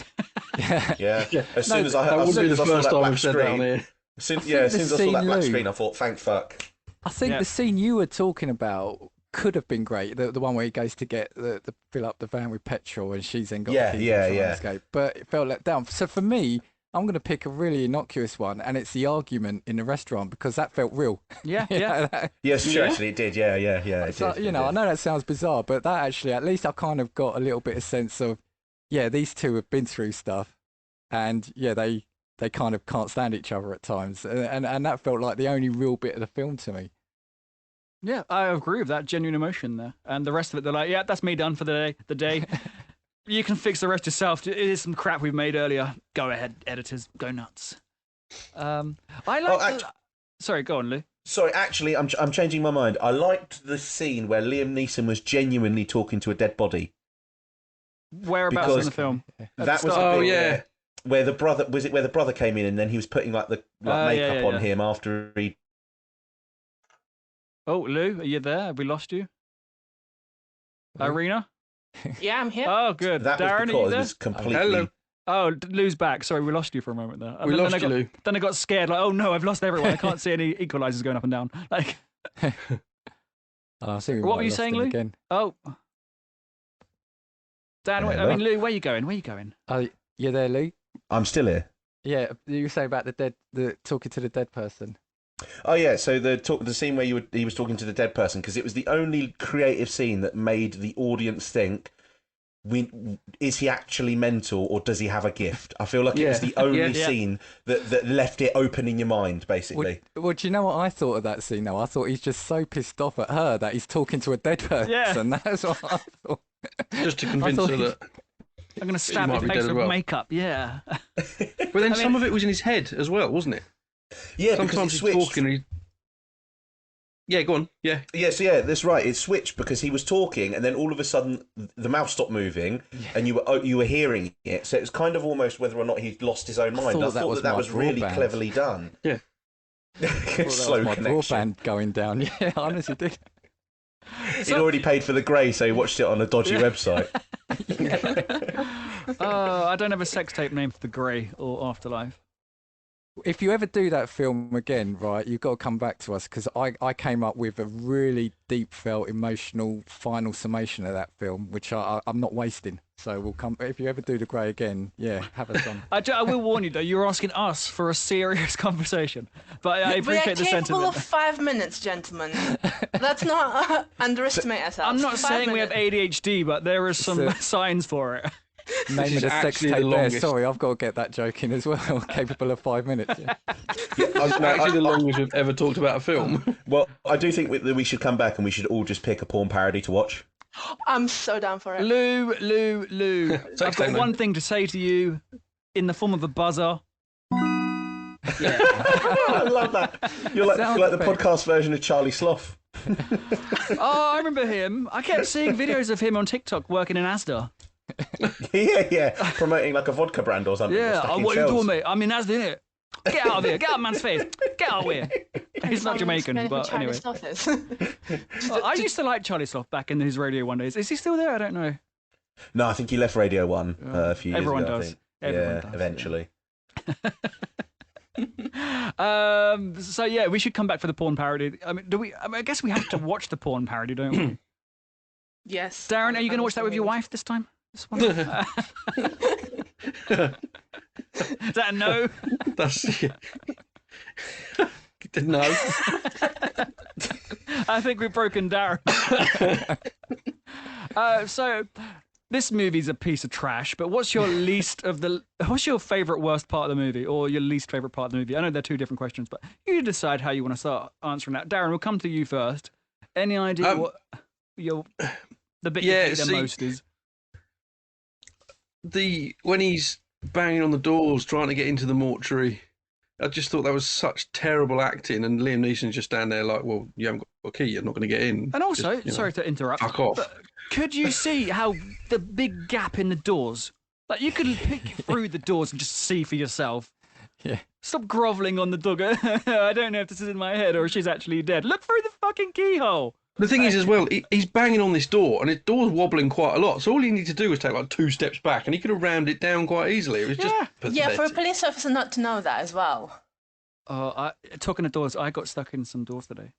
Yeah. As soon as I That as wouldn't be soon the as I saw first that time black we've said that on screen, here. as soon I as think I the saw that black scene, screen, Lou, I thought, thank fuck. I think Yeah. the scene you were talking about could have been great. The one where he goes to get the fill up the van with petrol, and she's then got Yeah, the keys yeah, and trying to yeah. escape. But it felt let down. So for me, I'm going to pick a really innocuous one, and it's the argument in the restaurant, because that felt real. Yeah, You yeah. know, that- Yes, Yeah. actually, it did. Yeah. It so, did, you it know, did. I know that sounds bizarre, but that actually, at least I kind of got a little bit of sense of, yeah, these two have been through stuff, and yeah, they kind of can't stand each other at times, and that felt like the only real bit of the film to me. Yeah, I agree with that genuine emotion there. And the rest of it, they're like, yeah, that's me done for the day. You can fix the rest yourself. It is some crap we made earlier. Go ahead, editors. Go nuts. I like Sorry, go on, Lou. Sorry, actually, I'm changing my mind. I liked the scene where Liam Neeson was genuinely talking to a dead body. Whereabouts Because in the film? That was start. the bit yeah. where the brother where the brother came in, and then he was putting like makeup yeah, on yeah. him after he. Oh, Lou, are you there? Have we lost you? Lou? Irina? Yeah, I'm here. Oh, good. That Darren, was are you because it there? was completely. Hello. Oh, Lou's back. Sorry, we lost you for a moment there. And We then lost I you, got, Lou. Then I got scared, like, oh no, I've lost everyone. I can't see any equalizers going up and down. Like, I think we What might were you have lost saying, him Lou? Again. oh. Dan, I Hello? mean, Lou, where you going? Where you going? Oh, you there, Lou? I'm still here. Yeah, you say about the talking to the dead person. Oh yeah, so the scene where he was talking to the dead person, because it was the only creative scene that made the audience think, is he actually mental or does he have a gift? I feel like it was the only Yeah. scene that left it open in your mind, basically. Well, do you know what I thought of that scene? Though I thought he's just so pissed off at her that he's talking to a dead person. Yeah. That's what I thought. Just to convince thought her he- that. I'm going to stab might your be face dead as with well. makeup. Yeah. But then some of it was in his head as well, wasn't it? Yeah, Sometimes because it he's switched. talking. And Yeah, go on. Yeah. Yes, yeah, that's right. It switched because he was talking, and then all of a sudden the mouth stopped moving, and you were hearing it. So it was kind of almost whether or not he'd lost his own mind. I thought that my was really broadband. cleverly done. Yeah. I thought Slow that was my connection. broadband going down. Yeah, I honestly did. He'd already paid for the grey, so he watched it on a dodgy website. Oh, I don't have a sex tape named for The Grey or Afterlife. If you ever do that film again, right, you've got to come back to us, because I came up with a really deep felt emotional final summation of that film, which I'm not wasting. So we'll come if you ever do The Grey again. Yeah, have us on. I will warn you though, you're asking us for a serious conversation, but I We are appreciate the capable sentiment. of 5 minutes, gentlemen. Let's not underestimate ourselves. I'm not 5 saying we have minutes. ADHD, but there is some So- signs for it. Name is of the sex actually tape the there. longest. Sorry, I've got to get that joke in as well. Capable of 5 minutes. Yeah. It's actually the longest we've ever talked about a film. Well, I do think that we should come back and we should all just pick a porn parody to watch. I'm so down for it. Lou. I've got one thing to say to you in the form of a buzzer. Yeah. I love that. You're like the podcast version of Charlie Sloth. Oh, I remember him. I kept seeing videos of him on TikTok working in Asda. Yeah. Promoting like a vodka brand or something. Yeah. Or What are you doing, mate? I'm in Asda, innit? Get out of here. Get out of man's face. Get out of here. He's not Jamaican, but anyway. I used to like Charlie Sloth back in his Radio 1 days. Is he still there? I don't know. No, I think he left Radio 1 a few years Everyone ago. does. I think. Everyone does, eventually. So yeah, we should come back for the porn parody. I mean, I guess we have to watch the porn parody, don't we? Yes. Darren, are you going to watch that with your wife this time? This one? Is that a no? That's no. I think we've broken Darren. So this movie's a piece of trash, but what's your what's your favourite worst part of the movie, or your least favourite part of the movie? I know they're two different questions, but you decide how you want to start answering that. Darren, we'll come to you first. Any idea what the bit you hate the most is? When he's banging on the doors trying to get into the mortuary, I just thought that was such terrible acting, and Liam Neeson's just down there like, well, you haven't got a key, you're not going to get in. And also, sorry to interrupt, fuck off. But could you see how the big gap in the doors? Like, you could pick through the doors and just see for yourself. Yeah. Stop grovelling on the dog. I don't know if this is in my head or if she's actually dead. Look through the fucking keyhole. The thing is, as well, he's banging on this door, and his door's wobbling quite a lot. So all you need to do is take like 2 steps back, and he could have rammed it down quite easily. It was just pathetic. Yeah, for a police officer not to know that as well. Talking of doors, I got stuck in some doors today.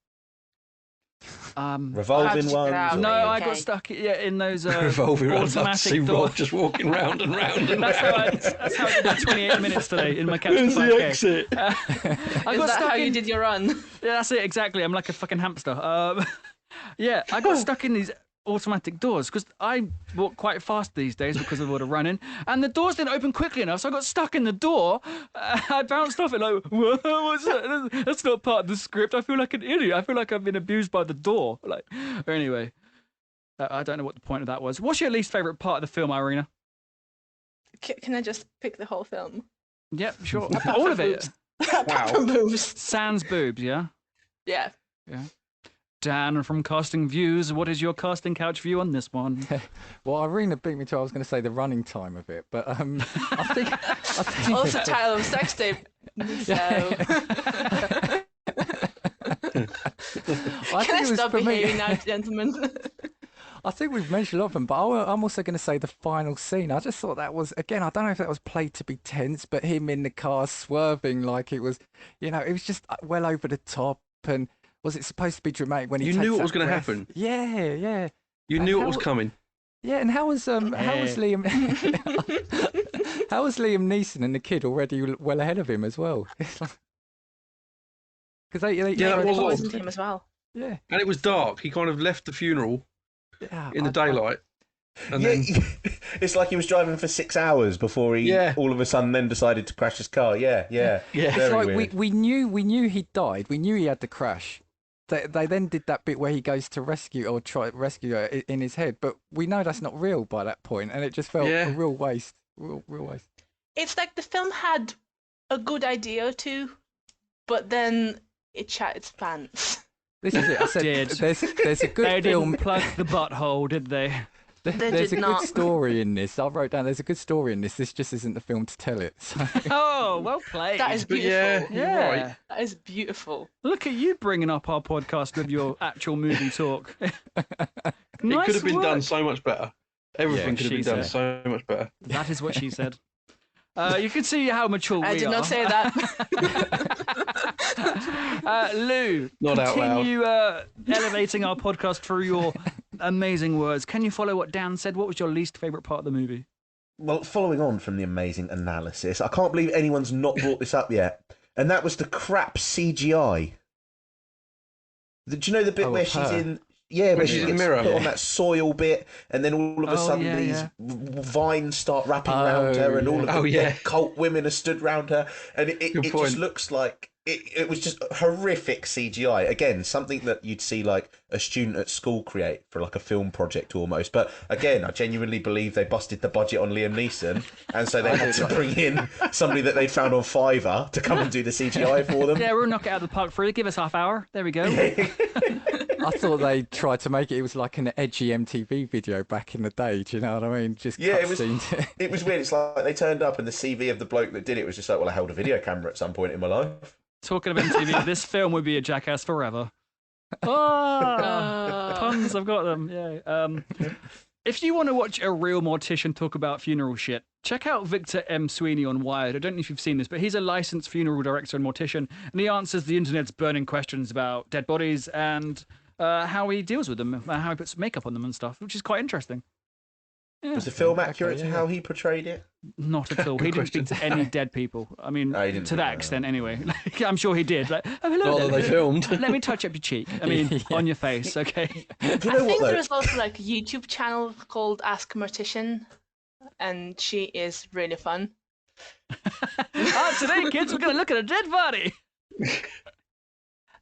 Revolving ones. No, I got stuck in those revolving ones. I see automatic Rod doors. just walking round and round and That's how I did my 28 minutes today in my couch. Where's the exit? I Is got that stuck how in. you did your run? Yeah, that's it exactly. I'm like a fucking hamster. Yeah, I got stuck in these automatic doors because I walk quite fast these days because of all the running, and the doors didn't open quickly enough, so I got stuck in the door. I bounced off it like, whoa, what's that? That's not part of the script. I feel like an idiot. I feel like I've been abused by the door. Like, anyway, I don't know what the point of that was. What's your least favourite part of the film, Irina? Can I just pick the whole film? Yep, sure. All of it. Wow. Boobs. Sans boobs, yeah? Yeah. Dan from Casting Views, what is your casting couch view on this one? Well, Irina beat me to, I was going to say the running time of it, but I think Also title of sex tape. So. Can I stop behaving now, gentlemen? I think we've mentioned a lot of them, but I'm also going to say the final scene. I just thought that was, again, I don't know if that was played to be tense, but him in the car swerving like it was, it was just well over the top. And was it supposed to be dramatic when he You takes knew what that was going to breath? happen. Yeah. You knew what was coming. Yeah, and how was Liam? How was Liam Neeson and the kid already well ahead of him as well? Because they poisoned him as well. Yeah, and it was dark. He kind of left the funeral in the daylight. And then... It's like he was driving for 6 hours before he all of a sudden then decided to crash his car. Yeah. It's like we knew he died. We knew he had to crash. They then did that bit where he goes to rescue or try to rescue her in his head, but we know that's not real by that point, and it just felt a real waste. Real waste. It's like the film had a good idea or two, but then it shat its pants. This is it. I said there's a good they film. Didn't plug the butthole, did they? There's a good story in this. I wrote down there's a good story in this. This just isn't the film to tell it. So. Oh, well played. That is beautiful. Yeah. Right. That is beautiful. Look at you bringing up our podcast with your actual movie talk. It could have been done so much better. Everything could have been done so much better. That is what she said. You can see how mature we are. I did not say that. Lou, not out loud. Continue elevating our podcast through your amazing words. Can you follow what Dan said? What was your least favourite part of the movie? Well, following on from the amazing analysis, I can't believe anyone's not brought this up yet, and that was the crap CGI. Do you know the bit where she's in... Yeah, where she gets put on that soil bit, and then all of a sudden these vines start wrapping around her, and all of the cult women are stood around her, and it just looks like it was just horrific CGI. Again, something that you'd see like a student at school create for like a film project almost. But again, I genuinely believe they busted the budget on Liam Neeson, and so they had to bring in somebody that they'd found on Fiverr to come and do the CGI for them. Yeah, we'll knock it out of the park for you. Give us half hour. There we go. I thought they tried to make it was like an edgy MTV video back in the day. Do you know what I mean? Just it was weird. It's like they turned up and the CV of the bloke that did it was just like, well, I held a video camera at some point in my life. Talking of MTV, this film would be a jackass forever. Oh, puns, I've got them. Yeah. If you want to watch a real mortician talk about funeral shit, check out Victor M. Sweeney on Wired. I don't know if you've seen this, but he's a licensed funeral director and mortician, and he answers the internet's burning questions about dead bodies and how he deals with them, how he puts makeup on them and stuff, which is quite interesting. Yeah. Was the film accurate to how he portrayed it? Not at all. He didn't speak to any dead people. I mean, to that extent, anyway. Like, I'm sure he did. Like, oh, hello. Not that they filmed. Let me touch up your cheek. I mean, on your face, okay? Do you know I what, think though? there is also like a YouTube channel called Ask Mortician, and she is really fun. Today, kids, we're going to look at a dead body.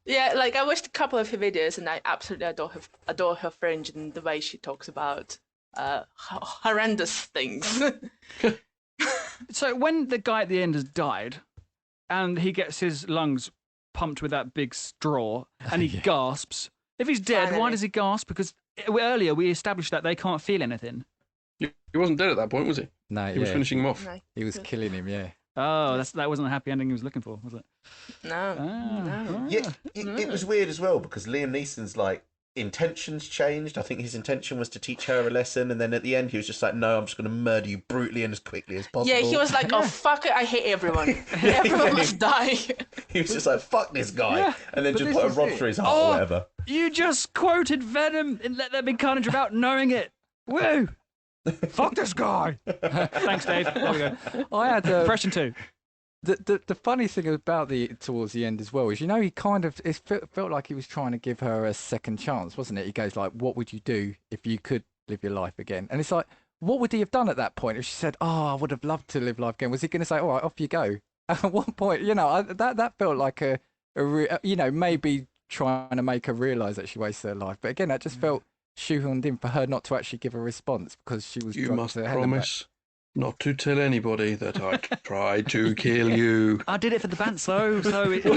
Yeah, like I watched a couple of her videos, and I absolutely adore her fringe and the way she talks about horrendous things. So when the guy at the end has died, and he gets his lungs pumped with that big straw, and he gasps. If he's dead, why Finally. does he gasp? Because earlier we established that they can't feel anything. He wasn't dead at that point, was he? No, He was finishing him off. No, He was killing him, yeah. Oh, that wasn't a happy ending he was looking for, was it? no. Ah. Yeah, it was weird as well because Liam Neeson's like intentions changed. I think his intention was to teach her a lesson, and then at the end he was just like, "No, I'm just going to murder you brutally and as quickly as possible." Yeah, he was like, "Oh fuck it, I hate everyone. Everyone must die." He was just like, "Fuck this guy," Yeah, and then but just this put a is rod it. through his heart or whatever. You just quoted Venom and Let There Be Carnage without knowing it. Woo! Fuck this guy. Thanks, Dave. There we go. I had Impression 2. the funny thing about towards the end as well is, you know, he kind of felt like he was trying to give her a second chance, wasn't it? He goes like, "What would you do if you could live your life again?" And it's like, what would he have done at that point if she said, "Oh, I would have loved to live life again"? Was he going to say, "All right, off you go"? At what point, you know, that felt like you know, maybe trying to make her realise that she wasted her life. But again, that just felt shoehorned in for her not to actually give a response because she was You drugged must to hell and back. promise not to tell anybody that I tried to kill you. I did it for the bants, though, so it For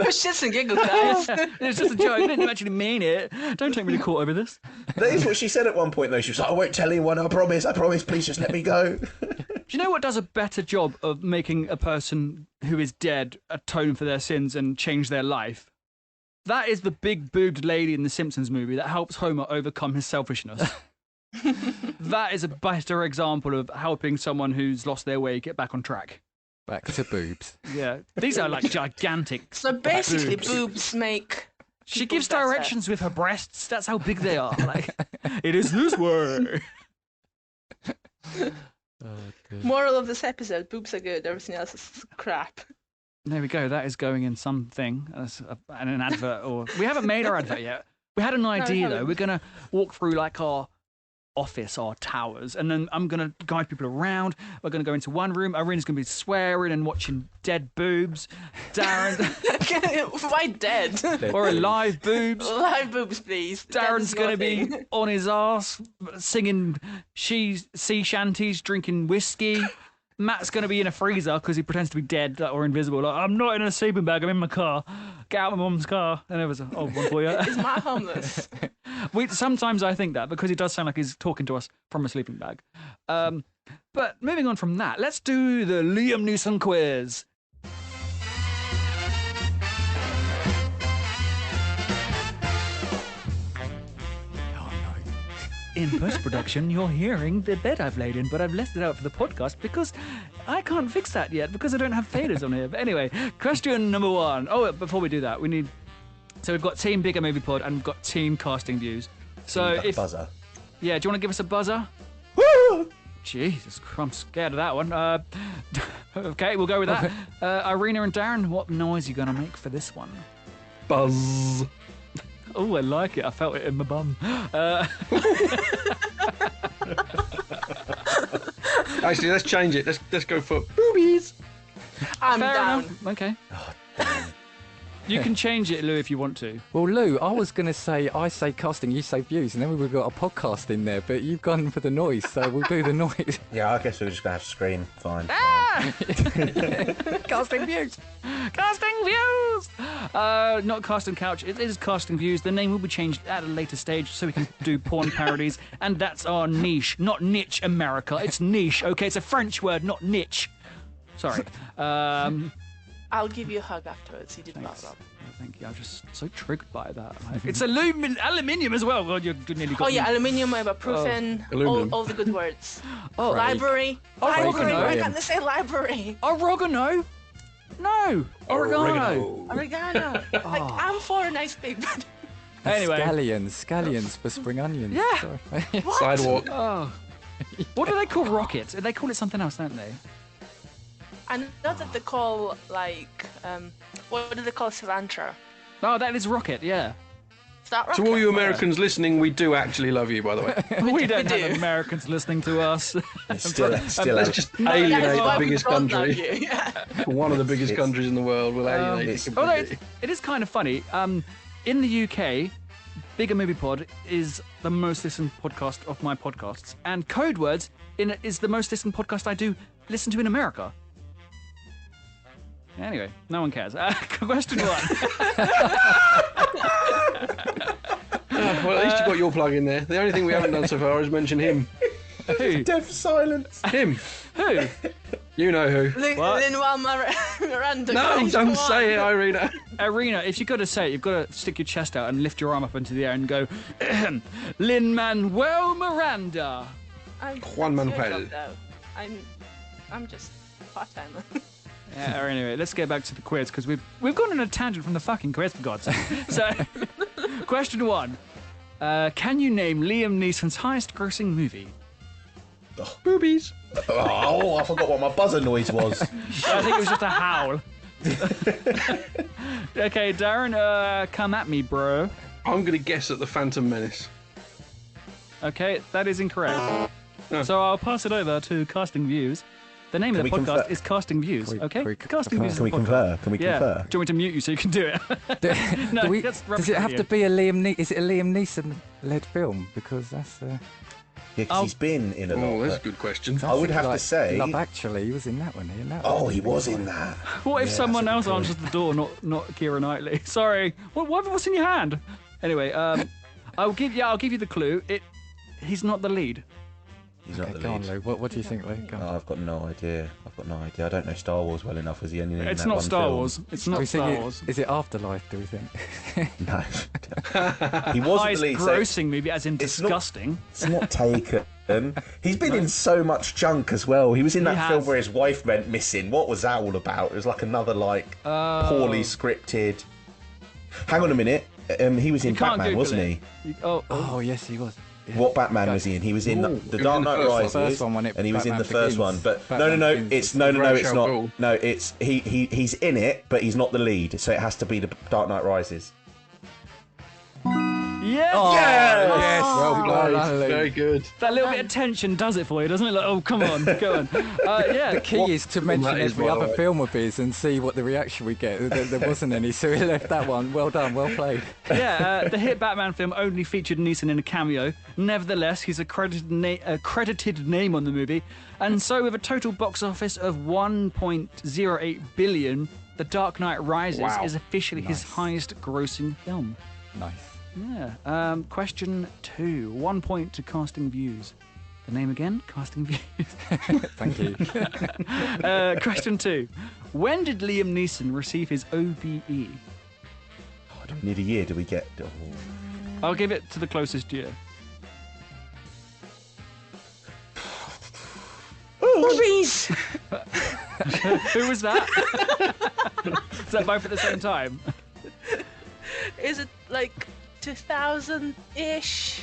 shits and giggles, guys. It's just a joke. I didn't actually mean it. Don't take me to court over this. That is what she said at one point, though. She was like, "I won't tell anyone. I promise. Please, just let me go." Do you know what does a better job of making a person who is dead atone for their sins and change their life? That is the big-boobed lady in the Simpsons movie that helps Homer overcome his selfishness. That is a better example of helping someone who's lost their way get back on track. Back to boobs. Yeah, these are like gigantic. So basically, boobs. boobs make. She people gives better. directions with her breasts. That's how big they are. Like, it is this way. Moral of this episode: boobs are good. Everything else is crap. There we go. That is going in something as an advert. Or we haven't made our advert yet. We had an idea though. haven't. We're gonna walk through like our office, our towers, and then I'm gonna guide people around. We're gonna go into one room. Irina's gonna be swearing and watching dead boobs. Darren, Why dead? or alive boobs. Live boobs, please. Darren's going to be on his arse singing sea shanties, drinking whiskey. Matt's going to be in a freezer because he pretends to be dead or invisible. Like, "I'm not in a sleeping bag, I'm in my car. Get out of my mum's car." And it was an old one for you. Is Matt homeless? Sometimes I think that because he does sound like he's talking to us from a sleeping bag. But moving on from that, let's do the Liam Neeson quiz. In post-production, you're hearing the bed I've laid in, but I've left it out for the podcast because I can't fix that yet because I don't have faders on here. But anyway, question number 1. Oh, before we do that, we need... So we've got Team Bigger Movie Pod and we've got Team Casting Views. So Like a buzzer. Yeah, do you want to give us a buzzer? Woo! Jesus Christ, I'm scared of that one. Okay, we'll go with that. Irina and Darren, what noise are you going to make for this one? Buzz. Oh, I like it. I felt it in my bum. Actually, let's change it. Let's go for boobies. I'm Fair down. enough. Okay. Oh, You can change it, Lou, if you want to. Well, Lou, I was going to say, I say casting, you say views, and then we've got a podcast in there, but you've gone for the noise, so we'll do the noise. Yeah, I guess we're just going to have to scream. Fine. Casting views! Casting views! Not casting couch, it is casting views. The name will be changed at a later stage so we can do porn parodies, and that's our niche. Not niche, America. It's niche, okay? It's a French word, not niche. Sorry. I'll give you a hug afterwards. You did well, Thanks. Rob. Thank you. I'm just so triggered by that. Like, it's aluminium as well. God, you nearly got Oh yeah, me. aluminium, ibuprofen, aluminum. all the good words. Oh, Library. Oh, Library. oregano. Why can't they say library? Oregano? No. Oregano. Oregano. Like, I'm for a nice big bed. Anyway. Scallions for spring onions. Yeah. Sorry. Sidewalk. Oh. What do they call rockets? They call it something else, don't they? I know that they call, like, what do they call cilantro? Oh, that is rocket, yeah. Is that right? To all you Americans listening, we do actually love you, by the way. We don't do. have Americans listening to us. Still Let's just That's alienate why the we biggest don't love country. you. Yeah. One of the biggest It's- countries in the world. We'll alienate it's- it Although completely. it is kind of funny. In the UK, Bigger Movie Pod is the most listened podcast of my podcasts, and Code Words is the most listened podcast I do listen to in America. Anyway, no one cares. Question 1. Well, at least you got your plug in there. The only thing we haven't done so far is mention him. Who? Deaf silence. Him. Who? You know who. What? Lin-Manuel Miranda. No, guys, don't come say it, on. Irina. Arena, if you've got to say it, you've got to stick your chest out and lift your arm up into the air and go, Lin-Manuel Miranda. Juan That's your Manuel. job, though. I'm just part-timer. Yeah, or anyway, let's get back to the quiz because we've gone on a tangent from the fucking quiz, for God's sake. So, question 1. Can you name Liam Neeson's highest-grossing movie? Boobies. Oh, I forgot what my buzzer noise was. I think it was just a howl. Okay, Darren, come at me, bro. I'm going to guess at the Phantom Menace. Okay, that is incorrect. So I'll pass it over to Casting Views. The name of the Can we podcast confer- is Casting Views, Can we- okay? can we Casting Views is Can we the podcast. confer? Can we Yeah. confer? Do you want me to mute you so you can do it? No, that's rubbish does it have radio. to be a Liam Neeson? Is it a Liam Neeson-led film? Because that's. Yeah, because he's been in a lot. Oh, that's a but- good question. I would have to say- Love Actually, he was in that one. In that Oh, one. he was in that. What if Yeah, someone that's else a good answers the door, not Keira Knightley? Sorry. What's in your hand? Anyway, I'll give you the clue. He's not the lead. He's not Okay, the go on, lead. Lou. What do you think, Lou? Go on. Oh, I've got no idea. I don't know Star Wars well enough. Was he only in It's that not one Star film? Wars. It's Do not we think Star Wars. Is it After.Life, do we think? No. He wasn't Highest the lead. So grossing movie, as in it's not- disgusting. it's not Taken. He's been in so much junk as well. He was in that has. film where his wife went missing. What was that all about? It was like another poorly scripted. Hang on a minute. He was in You can't Batman, Google wasn't it. he? Oh, yes, he was. Yeah. What Batman was he in? He was in Ooh, the he was Dark in the Knight first one. Rises, First one, wasn't it? and he was in the Batman first Begins. one. But Batman no, Begins. it's no, Ra's it's al not. Ghul. No, it's he's in it, but he's not the lead. So it has to be the Dark Knight Rises. Yes! Yes! Well Well played. done, Lou. Very good. That little bit of tension does it for you, doesn't it? Like, oh, come on, go on. Yeah. The key is to mention that is, every by the other way. film of his and see what the reaction we get. There wasn't any, so he left that one. Well done, well played. Yeah, the hit Batman film only featured Neeson in a cameo. Nevertheless, he's a credited name on the movie. And so, with a total box office of 1.08 billion, The Dark Knight Rises Wow. is officially his highest grossing film. Nice. Yeah. Question 2. 1 point to Casting Views. The name again? Casting Views. Thank you. Question 2. When did Liam Neeson receive his OBE? Oh, do we need a year? Do we get? Oh. I'll give it to the closest year. Movies! Who was that? Is that both at the same time? Is it like 2000-ish?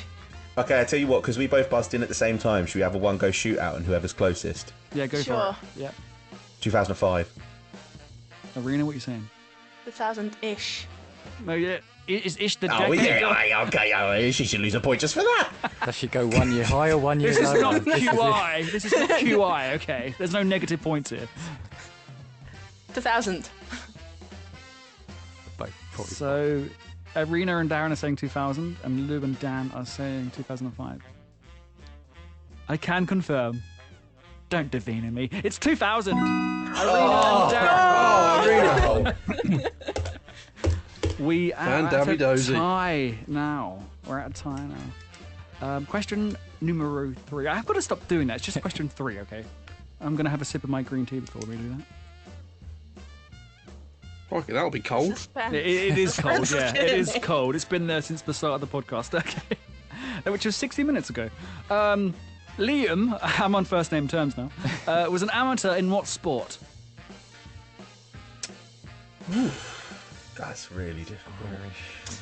Okay, I tell you what, because we both buzzed in at the same time. Should we have a one-go shootout and whoever's closest? Yeah, go Sure. for it. Yeah. 2005. Arena, what are you saying? 2000-ish. No, yeah. Is Ish the Oh, decade? yeah, okay. She should lose a point just for that. Does she go 1 year higher, 1 year This is lower? not QI. This is not QI, okay? There's no negative points here. 2000. Both. So, Arena and Darren are saying 2000, and Lou and Dan are saying 2005. I can confirm. Don't demean me. It's 2000. Arena and Darren. We are at a tie now. We're at a tie now. Question numero 3. I've got to stop doing that. It's just question 3, okay? I'm going to have a sip of my green tea before we do that. Okay, that'll be cold. It is cold, yeah. It is cold. It's been there since the start of the podcast, okay? Which was 60 minutes ago. Liam, I'm on first name terms now, was an amateur in what sport? That's really difficult.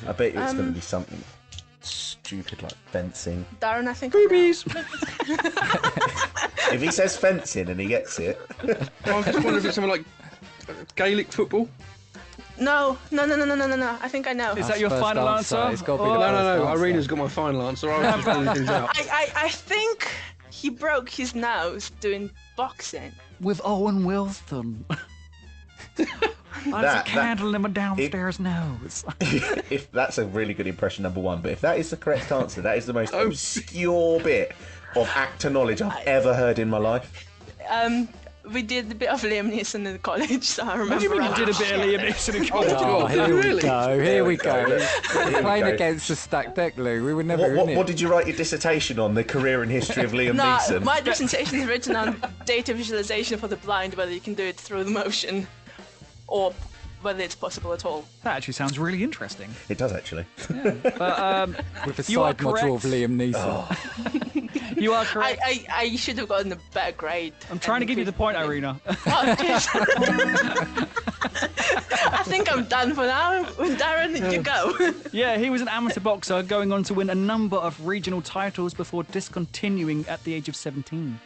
I bet you it's going to be something stupid like fencing. Darren, I think. Boobies! If he says fencing and he gets it. I was just wondering if it's something like Gaelic football. No. I think I know. Is that your final answer? It's got to be No. Arena's got my final answer. I was just pulling things out. I think he broke his nose doing boxing. With Owen Wilson. There's a candle in my downstairs nose. If that's a really good impression, number one. But if that is the correct answer, that is the most obscure bit of actor knowledge I've ever heard in my life. We did a bit of Liam Neeson in college, so I remember. What do you mean you did a bit of Liam Neeson in college? Oh, here we go. We're playing against the stacked deck, Lou. We were never What did you write your dissertation on? The career and history of Liam Neeson? My dissertation is written on data visualization for the blind, whether you can do it through the motion or whether it's possible at all. That actually sounds really interesting. It does, actually. Yeah. But, with a side module of Liam Neeson. You are correct. I should have gotten a better grade. I'm trying to give you the point, Irina. Oh, cheers. I think I'm done for now. Darren, you go. Yeah, he was an amateur boxer going on to win a number of regional titles before discontinuing at the age of 17.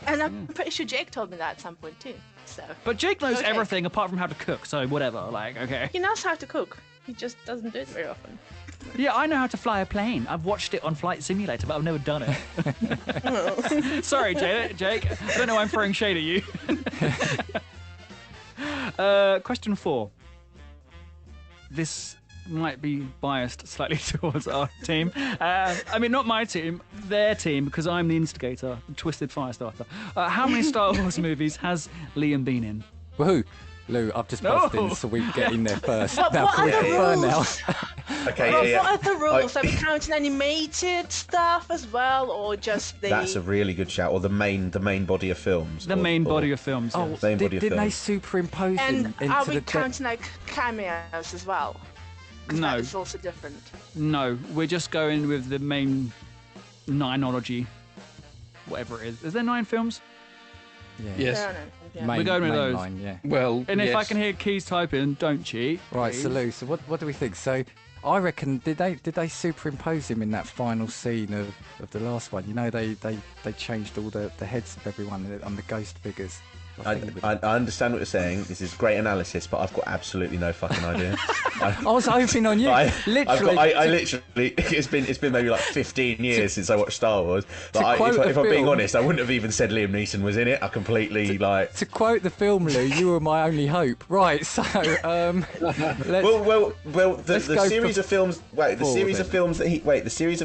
And I'm pretty sure Jake told me that at some point too. So. But Jake knows everything apart from how to cook, so whatever, like, okay. He knows how to cook. He just doesn't do it very often. Yeah, I know how to fly a plane. I've watched it on Flight Simulator, but I've never done it. Sorry, Jake. I don't know why I'm throwing shade at you. Question 4. This might be biased slightly towards our team. I mean, not my team, their team, because I'm the instigator, the Twisted Firestarter. How many Star Wars movies has Liam been in? Woohoo! Lou, I've just buzzed in so we can get in there first. What are the rules? Okay, What are the rules? Are we counting animated stuff as well, or just the... That's a really good shout. Or the main body of films. The main body of films. Oh, yes. didn't they superimpose him And into are we the counting like cameos as well? No. It's also different. No, we're just going with the main 9-ology, whatever it is. Is there 9 films? Yeah. Yes. Yeah. We're going with those. Line, yeah. Well, And if yes. I can hear Keys typing, don't cheat. Right, please. so Lou, so what do we think? So I reckon did they superimpose him in that final scene of the last one? You know, they changed all the heads of everyone on the ghost figures. I understand what you're saying. This is great analysis, but I've got absolutely no fucking idea. I was hoping on you. Literally. I literally. It's been maybe like 15 years since I watched Star Wars. Like, if I'm being honest, I wouldn't have even said Liam Neeson was in it. I completely like. To quote the film, Lou, you were my only hope. Right. So. The series of films. The series of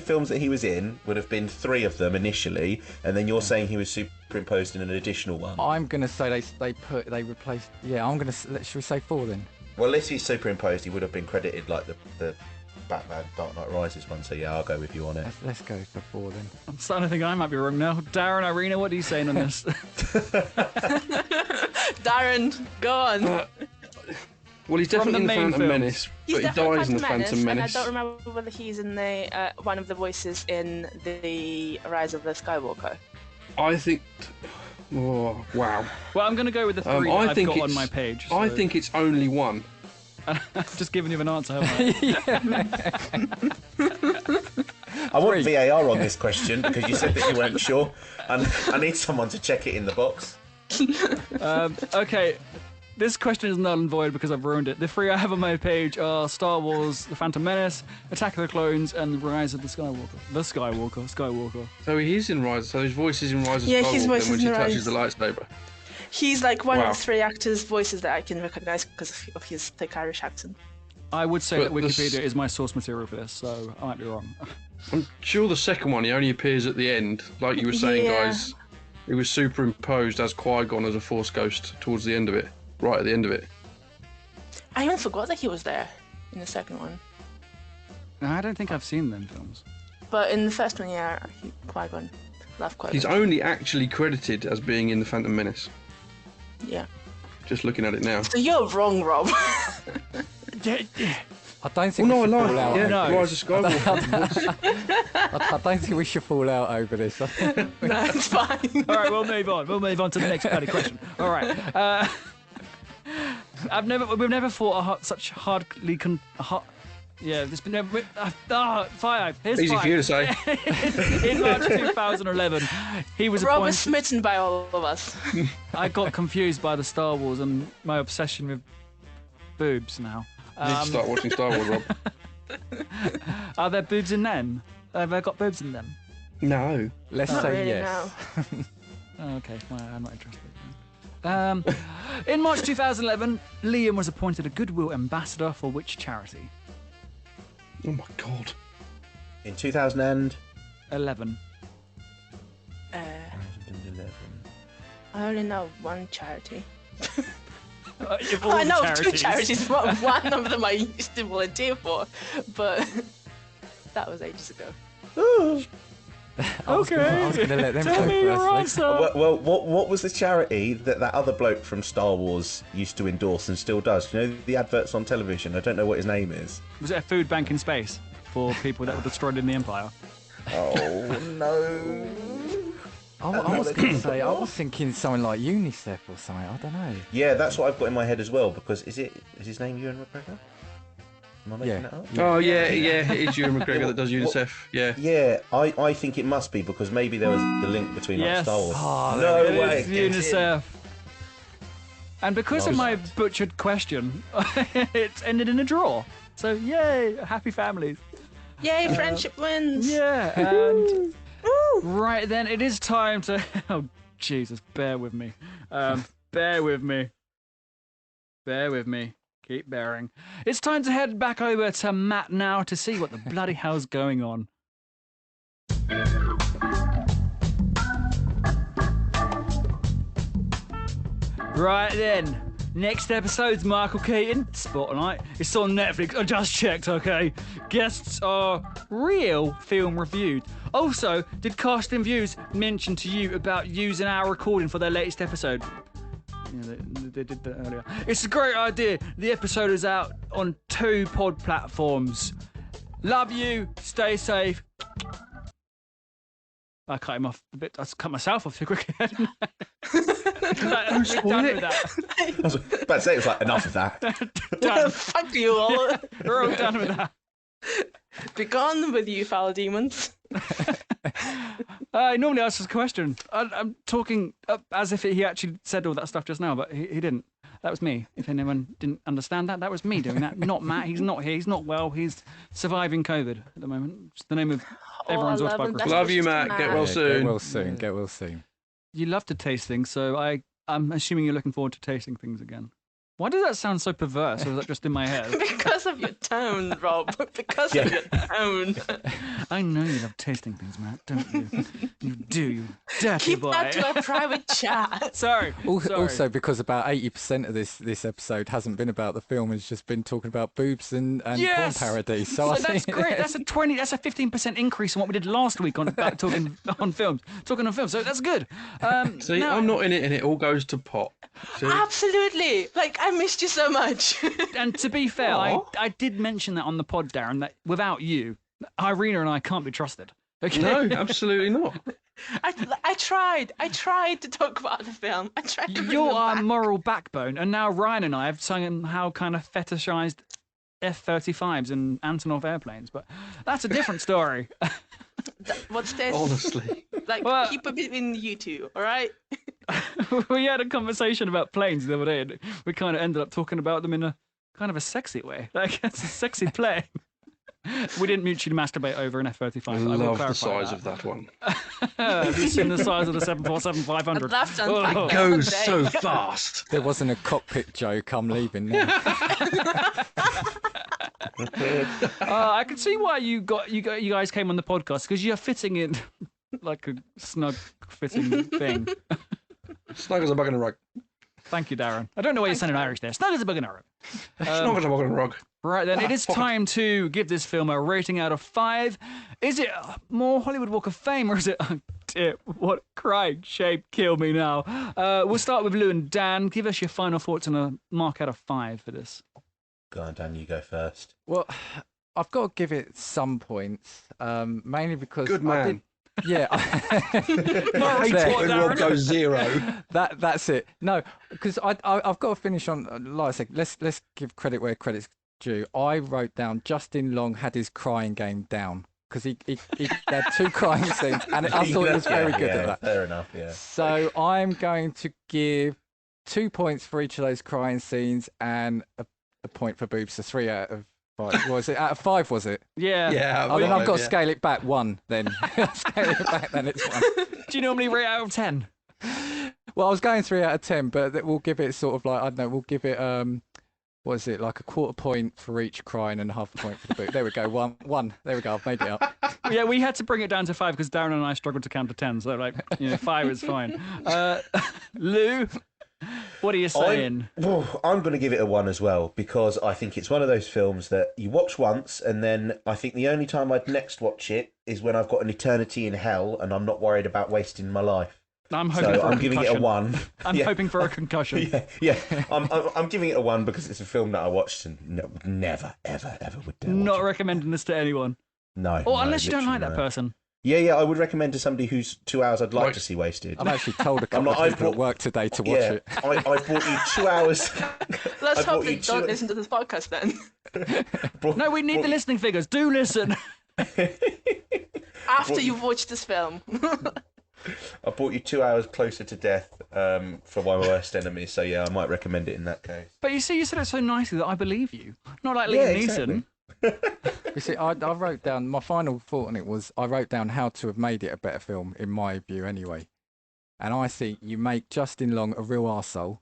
films that he was in would have been 3 of them initially, and then you're saying he was superimposed in an additional one. I'm gonna say they replaced. Yeah, I'm gonna. Should we say 4 then? Well, if he's superimposed, he would have been credited like the Batman Dark Knight Rises one. So yeah, I'll go with you on it. Let's go for 4 then. I'm starting to think I might be wrong now. Darren, Irina, what are you saying on this? Darren, go on. Well, he's definitely in the Phantom films. Menace, He's but he definitely dies in the Phantom Menace. And I don't remember whether he's in the one of the voices in the Rise of the Skywalker. I think. Oh, wow. Well, I'm going to go with the 3 that I've got on my page. I so- think it's only 1. I've just given you an answer, haven't I? I want VAR on this question because you said that you weren't sure, and I need someone to check it in the box. Okay, this question is null and void because I've ruined it. The 3 I have on my page are Star Wars, The Phantom Menace, Attack of the Clones, and The Rise of the Skywalker. Skywalker. So he is in Rise. So his voice is in Rise of Yeah, his Skywalker voice when is she in touches Rise. the lightsaber. He's like one Wow. of the 3 actors' voices that I can recognize because of his thick Irish accent. I would say But that Wikipedia is my source material for this, so I might be wrong. I'm sure the second one, he only appears at the end. Like you were saying, Yeah. guys, he was superimposed as Qui-Gon as a Force ghost towards the end of it, right at the end of it. I even forgot that he was there in the second one. I don't think I've seen them films. But in the first one, yeah, Qui-Gon. Love Qui-Gon. He's only actually credited as being in The Phantom Menace. Yeah. Just looking at it now. So you're wrong, Rob. I don't think Well, we no, I should fall like out. it. Yeah, No. Rise of Skywalker. I don't think we should fall out over this. No, it's fine. All right, we'll move on. We'll move on to the next bloody question. All right. We've never fought such hardly yeah, there's been never. Five. Here's Easy five. for you to say. In March 2011, he was Rob appointed. is smitten by all of us. I got confused by the Star Wars and my obsession with boobs now. You need to start watching Star Wars, Rob. Are there boobs in them? Have I got boobs in them? No. Let's Not say really, yes. no. Oh, okay, well, I'm not interested. In March 2011, Liam was appointed a Goodwill Ambassador for which charity? Oh my God. In 2011. 11. I only know one charity. Of all I the know 2 charities. One of them I used to volunteer for, but that was ages ago. I was gonna let them Tell go me your first. answer. Well, what was the charity that other bloke from Star Wars used to endorse and still does? You know the adverts on television? I don't know what his name is. Was it a food bank in space for people that were destroyed in the Empire? Oh, no. I was going to say, I was thinking something like UNICEF or something. I don't know. Yeah, that's what I've got in my head as well, because is his name Ewan McGregor? Am I making Yeah. that up? Oh, yeah, it is Ewan McGregor that does UNICEF. Yeah. Yeah, I think it must be, because maybe there was the link between like, Yes. Star Wars. Oh, no It way. is get in. UNICEF. And because of my butchered question, it's ended in a draw. So, yay, happy families. Yay, friendship wins! Yeah, and right then, it is time to. Oh, Jesus, bear with me. Bear with me. Bear with me. Keep bearing. It's time to head back over to Matt now to see what the bloody hell's going on. Right then. Next episode's Michael Keaton, Spotlight. It's on Netflix. I just checked, okay? Guests are real film reviewed. Also, did Casting Views mention to you about using our recording for their latest episode? Yeah, they did that earlier. It's a great idea. The episode is out on 2 pod platforms. Love you. Stay safe. I cut him off a bit. I cut myself off too quickly. I'm done with that. I was about to say, it was like, enough of that. Done. Fuck you all. We're all done with that. Be gone with you, foul demons. I normally ask this question. I'm talking as if he actually said all that stuff just now, but he didn't. That was me. If anyone didn't understand that, that was me doing that. Not Matt. He's not here. He's not well. He's surviving COVID at the moment. It's the name of everyone's I love him. autobiography. That's Love you, just Matt. Get mad. well Yeah, soon. Get well soon. Get well soon. You love to taste things, so I'm assuming you're looking forward to tasting things again. Why does that sound so perverse, or is that just in my head? Because of your tone, Rob. Because of your tone. I know you love tasting things, Matt, don't you? You do, you dirty Keep boy. that to a private chat. Sorry. Also, because about 80% of this episode hasn't been about the film, it's just been talking about boobs and Yes! porn parodies. So I that's think great. That's a 15% increase on what we did last week on talking on films. Talking on films, so that's good. See, now- I'm not in it, and it all goes to pot. See? Absolutely. Like, I missed you so much. And to be fair, I did mention that on the pod, Darren, that without you, Irina and I can't be trusted. Okay? No, absolutely not. I tried. I tried to talk about the film. I tried to bring You're them our back. moral backbone, and now Ryan and I have somehow kind of fetishized F-35s and Antonov airplanes, but that's a different story. What's this? Honestly. Like, Well- keep it between you two, all right? We had a conversation about planes the other day, and we kind of ended up talking about them in a kind of a sexy way. Like, it's a sexy plane. We didn't mutually masturbate over an F-35. I love the size of that one. Have you seen the size of the 747-500? I'd love to unpack that Goes someday. so fast. There wasn't a cockpit joke. I'm leaving now. I can see why you guys came on the podcast, because you're fitting in like a snug fitting thing. Snug as a bug in a rug. Thank you, Darren. I don't know why you're sounding Irish there. Snug as a bug in a rug. Snug as a bug in a rug. Right then, it is time to give this film a rating out of 5. Is it more Hollywood Walk of Fame, or is it... Oh, dear, what crying shape, kill me now. We'll start with Lou and Dan. Give us your final thoughts and a mark out of 5 for this. Go on, Dan, you go first. Well, I've got to give it some points, mainly because Good man. I did, yeah, I hate it when Rob goes 0. that's it. No, because I've got to finish on. Like I said, let's give credit where credit's due. I wrote down Justin Long had his crying game down because he had 2 crying scenes, and I thought he was very good at that. Fair enough, yeah. So I'm going to give 2 points for each of those crying scenes and a point for boobs. So 3 out of 5. What was it? Out of 5, was it? Yeah. Yeah. Oh, then I've got to yeah. scale it back 1. Then scale it back. Then it's 1. Do you normally rate out of 10? Well, I was going 3 out of 10, but we'll give it sort of like, I don't know. We'll give it what is it, like a quarter point for each crying and half a point for the boob. There we go. One. There we go. I've made it up. Yeah, we had to bring it down to 5 because Darren and I struggled to count to 10. So, 5 is fine. Lou, what are you saying? I'm going to give it a 1 as well, because I think it's one of those films that you watch once, and then I think the only time I'd next watch it is when I've got an eternity in hell and I'm not worried about wasting my life. I'm hoping So for I'm a giving it a concussion. 1. I'm hoping for a concussion. Yeah. I'm giving it a 1 because it's a film that I watched and never, ever would dare Not watch it. recommending this to anyone. No. Or no, unless you don't like literally that no. person. Yeah, I would recommend to somebody whose 2 hours I'd like Right. to see wasted. I've actually told a couple like, of I've people at brought- work today to watch Yeah, it. I bought you 2 hours. Let's I hope brought they you don't 2 listen to this podcast then. No, we need the listening figures. Do listen. After you've watched this film. I brought you 2 hours closer to death for my worst enemy, so yeah, I might recommend it in that case. But you see, you said it so nicely that I believe you. Not like Yeah, Liam Neeson. exactly. You see, I wrote down, my final thought on it was, I wrote down how to have made it a better film, in my view anyway. And I think you make Justin Long a real arsehole,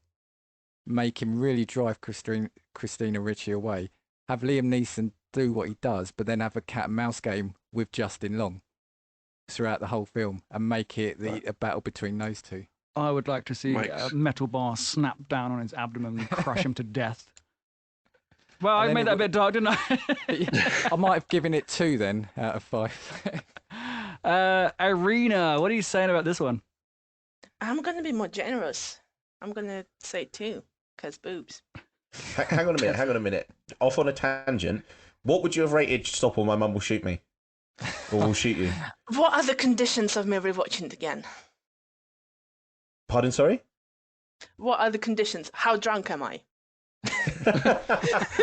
make him really drive Christina Ricci away, have Liam Neeson do what he does, but then have a cat and mouse game with Justin Long throughout the whole film, and make it a battle between those two. I would like to see Makes- a metal bar snap down on his abdomen and crush him to death. Well, I And then made it that a would- bit dark, didn't I? I might have given it 2 then, out of 5. Irina, what are you saying about this one? I'm going to be more generous. I'm going to say 2, because boobs. Hang on a minute. Off on a tangent. What would you have rated Stop or My Mum Will Shoot Me? Or Will Shoot You? What are the conditions of me rewatching it again? Pardon, sorry? What are the conditions? How drunk am I?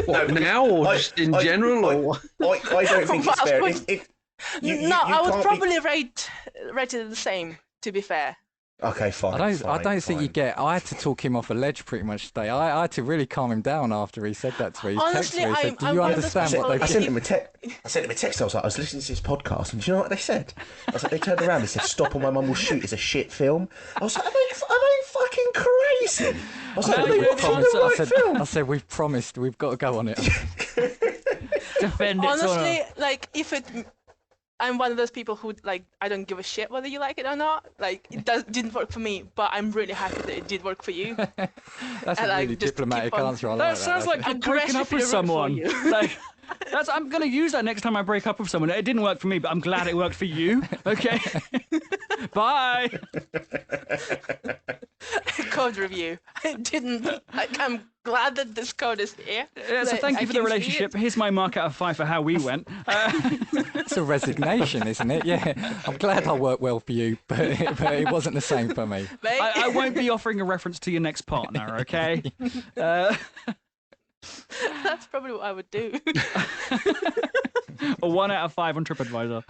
What, now or just in general? Or I don't think it's fair. I would can't probably rate it the same, to be fair. Okay, fine. I fine, don't think you fine. get. I had to talk him off a ledge pretty much today. I had to really calm him down after he said that to me. He Honestly, texted me. He said, I'm "Do you one of those understand what people- I they've sent him a text. I was like, I was listening to this podcast, and do you know what they said? I was like, they turned around and said, "Stop or My Mum Will Shoot" is a shit film. I was like, are they fucking crazy? I was like, No, are they we watching promised- the right film? I said, we've promised. We've got to go on it. Defend its Honestly, honor. like, I'm one of those people who, like, I don't give a shit whether you like it or not. Like, it didn't work for me, but I'm really happy that it did work for you. That's a And, like, really just diplomatic keep on- answer. I That like sounds like you're Aggressively breaking up with root for someone. you. Like, I'm going to use that next time I break up with someone. It didn't work for me, but I'm glad it worked for you. Okay. Bye. Code review. I didn't. Like, I'm glad that this code is here. Yeah, so Like, thank I you for the can see relationship. it. Here's my mark out of 5 for how we went. It's a resignation, isn't it? Yeah. I'm glad I worked well for you, but it wasn't the same for me. Mate, I won't be offering a reference to your next partner, okay? that's probably what I would do. A 1 out of 5 on TripAdvisor.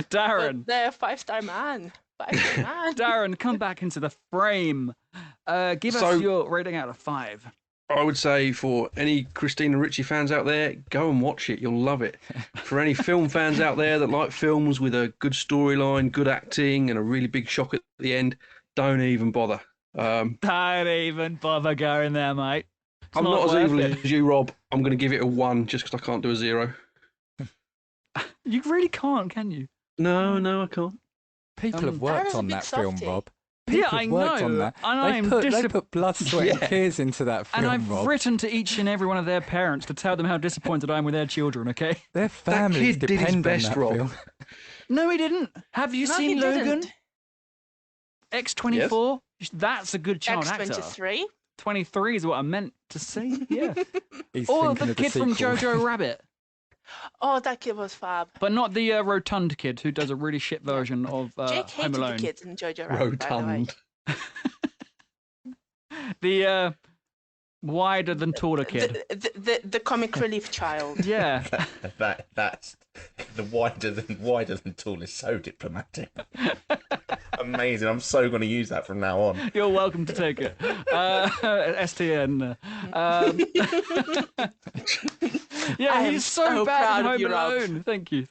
Darren. But they're 5-star man. 5-star man. Darren, come back into the frame. Give us So- your rating out of 5. I would say for any Christina Ricci fans out there, go and watch it. You'll love it. For any film fans out there that like films with a good storyline, good acting, and a really big shock at the end, don't even bother. Don't even bother going there, mate. I'm not as evil as you, Rob. I'm going to give it a 1 just because I can't do a 0. You really can't, can you? No, I can't. People have worked on that film, Rob. Yeah, People I have worked know. on that. And They put blood, sweat, and tears into that film, and I've Rob. written to each and every one of their parents to tell them how disappointed I am with their children, okay? Their families kid did his depend best, on that Rob. film. No, he didn't. Have you No, seen he Logan? didn't. X24? That's a good child actor. X23. 23 is what I meant to say. Yeah. He's Or thinking the of the kid from sequel. Jojo Rabbit. Oh, that kid was fab. But not the rotund kid who does a really shit version of Jake Home hated Alone. the kids in Jojo Rabbit, by the way. Rotund. The wider than taller kid. The comic relief child. Yeah. That's the wider than tall is so diplomatic. Amazing. I'm so going to use that from now on. You're welcome to take it. STN. Yeah, I am he's so so bad proud in of Home you, Rob. Alone. Thank you.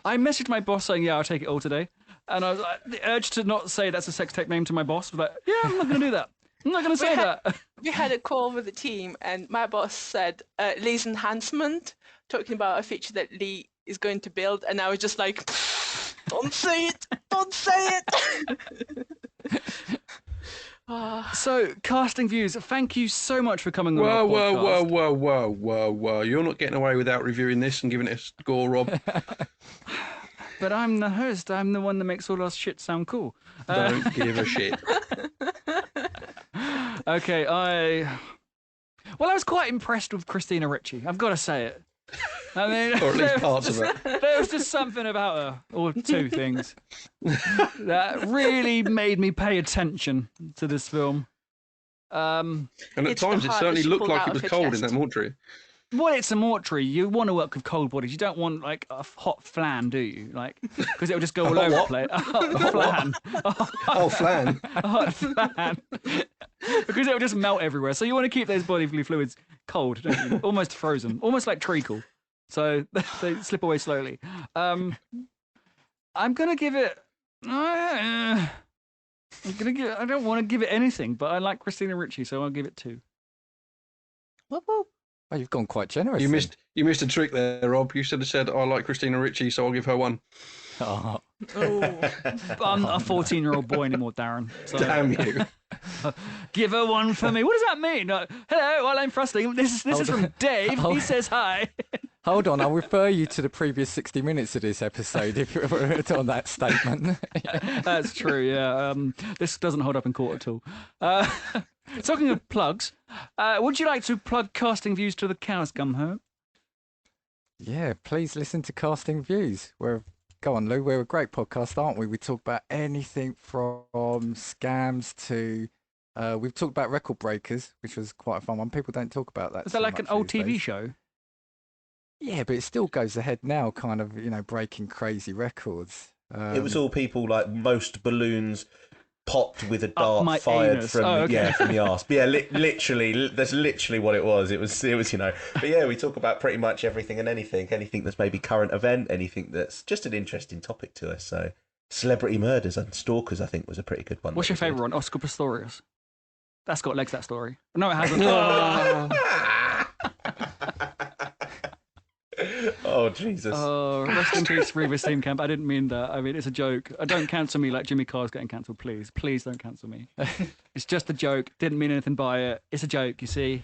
I messaged my boss saying, yeah, I'll take it all today. And I was like, the urge to not say that's a sex tape name to my boss was like, yeah, I'm not going to do that. I'm not going to say that. We had a call with the team, and my boss said Lee's enhancement, talking about a feature that Lee is going to build, and I was just like, don't say it, don't say it. So, casting views, thank you so much for coming on our podcast. Whoa. You're not getting away without reviewing this and giving it a score, Rob. But I'm the host. I'm the one that makes all our shit sound cool. Don't give a shit. Okay, I was quite impressed with Christina Ricci. I've got to say it. I mean, Or at least parts of it. there was just something about her, or two things, that really made me pay attention to this film. And at It's the times it heart certainly that she looked pulled like out it was of her cold in chest. that mortuary. Well, it's a mortuary. You want to work with cold bodies. You don't want like a hot flan, do you? Like, because it'll just go all over the place. A hot flan. Oh, flan. A hot flan. Because it'll just melt everywhere. So you want to keep those bodily fluids cold, don't you? Almost frozen, almost like treacle. So they slip away slowly. I'm gonna give it. I don't want to give it anything, but I like Christina Ricci, so I'll give it 2. Whoop, whoop. Oh, you've gone quite generous. You then. missed a trick there, Rob. You should have said, I like Christina Ricci, so I'll give her 1. Oh, But I'm not a 14-year-old boy anymore, Darren. So Damn you. give her 1 for me. What does that mean? Hello, well, I'm Frosty. This is from Dave. He says hi. hold on. I'll refer you to the previous 60 minutes of this episode if you're on that statement. That's true, yeah. This doesn't hold up in court at all. Talking of plugs, would you like to plug Casting Views to the cows come home? Yeah, please listen to Casting Views. Go on, Lou. We're a great podcast, aren't we? We talk about anything from scams to... we've talked about record breakers, which was quite a fun one. People don't talk about that. Is that so like an much old these TV days. show? Yeah, but it still goes ahead now, kind of, breaking crazy records. It was all people like most balloons popped with a Up my dart fired anus. from Oh, okay. from the arse. But yeah, literally, that's literally what it was. It was. But yeah, we talk about pretty much everything and anything that's maybe current event, anything that's just an interesting topic to us. So celebrity murders and stalkers, I think, was a pretty good one. What's your that we did. favourite one? Oscar Pistorius. That's got legs, that story. No, it hasn't. Oh Jesus! Oh, rest in peace, Reva Steamcamp. I didn't mean that. I mean, it's a joke. Don't cancel me like Jimmy Carr's getting cancelled, please. Please don't cancel me. It's just a joke. Didn't mean anything by it. It's a joke, you see.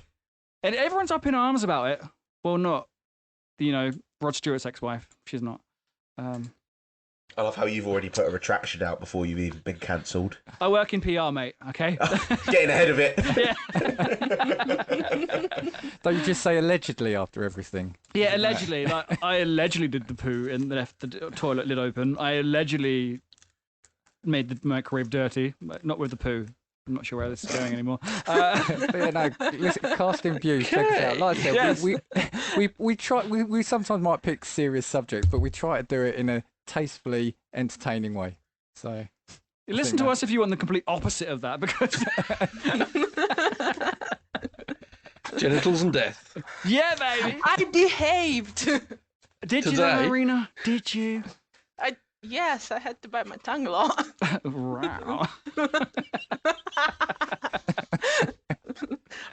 And everyone's up in arms about it. Well, not, Rod Stewart's ex-wife. She's not. I love how you've already put a retraction out before you've even been cancelled. I work in PR, mate, okay? Getting ahead of it. Yeah. Don't you just say allegedly after everything? Yeah, allegedly. Like, I allegedly did the poo and left the toilet lid open. I allegedly made the microwave dirty, but not with the poo. I'm not sure where this is going anymore. But yeah, no, listen, Casting Views, check us out. Like I said, Yes. we try. We sometimes might pick serious subjects, but we try to do it in a tastefully entertaining way. So Listen to us if you want the complete opposite of that, because Genitals and death. Yeah, baby. I behaved. Did you, Today. though, Irina? Did you? Yes, I had to bite my tongue a lot. Wow.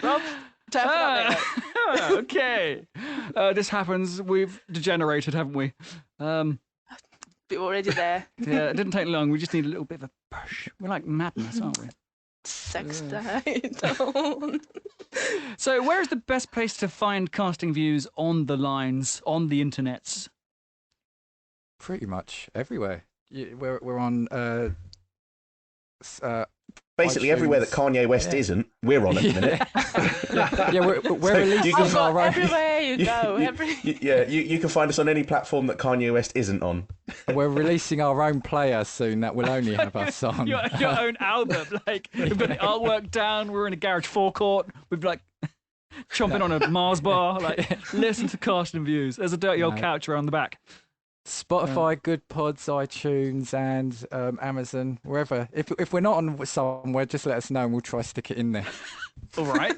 Rob, time for that later. Okay. This happens. We've degenerated, haven't we? But we're already there. Yeah, it didn't take long. We just need a little bit of a push. We're like madness, aren't we? Sex title. So, where is the best place to find casting views on the lines, on the internets? Pretty much everywhere. We're on Basically, iTunes. everywhere that Kanye West isn't, we're on at the minute. yeah, we're So releasing you can Oh, our God, own. everywhere you go. You can find us on any platform that Kanye West isn't on. We're releasing our own player soon that will only have us on. Your own album. Like, we've got the artwork down. We're in a garage forecourt. We've like chomping on a Mars bar. Like, listen to casting views. There's a dirty old couch around the back. Spotify, Good Pods, iTunes, and Amazon, wherever. If we're not on somewhere, just let us know and we'll try to stick it in there. All right.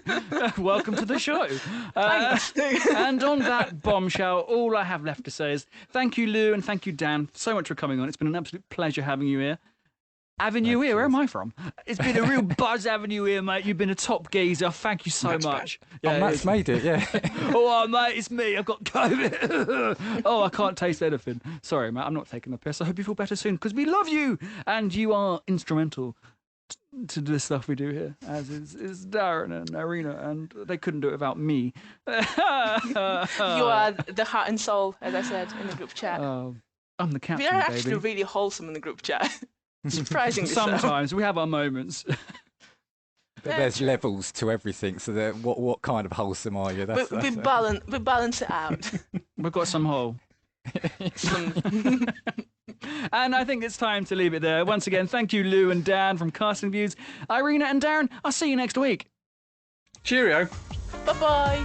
Welcome to the show. Thanks. And on that bombshell, all I have left to say is thank you, Lou, and thank you, Dan, so much for coming on. It's been an absolute pleasure having you here. Having you here, where am I from? It's been a real buzz having you here, mate. You've been a top geezer. Thank you so much. Yeah, Matt's made it, yeah. Oh, mate, it's me. I've got COVID. Oh, I can't taste anything. Sorry, mate. I'm not taking the piss. I hope you feel better soon because we love you and you are instrumental to the stuff we do here, as is Darren and Irina, and they couldn't do it without me. You are the heart and soul, as I said in the group chat. I'm the captain, We are actually baby. really wholesome in the group chat. Surprisingly so. Sometimes we have our moments. There's levels to everything, so what kind of wholesome are you? We balance it out. We've got some hole. And I think it's time to leave it there. Once again, thank you, Lou and Dan from Casting Views. Irina and Darren, I'll see you next week. Cheerio. Bye-bye.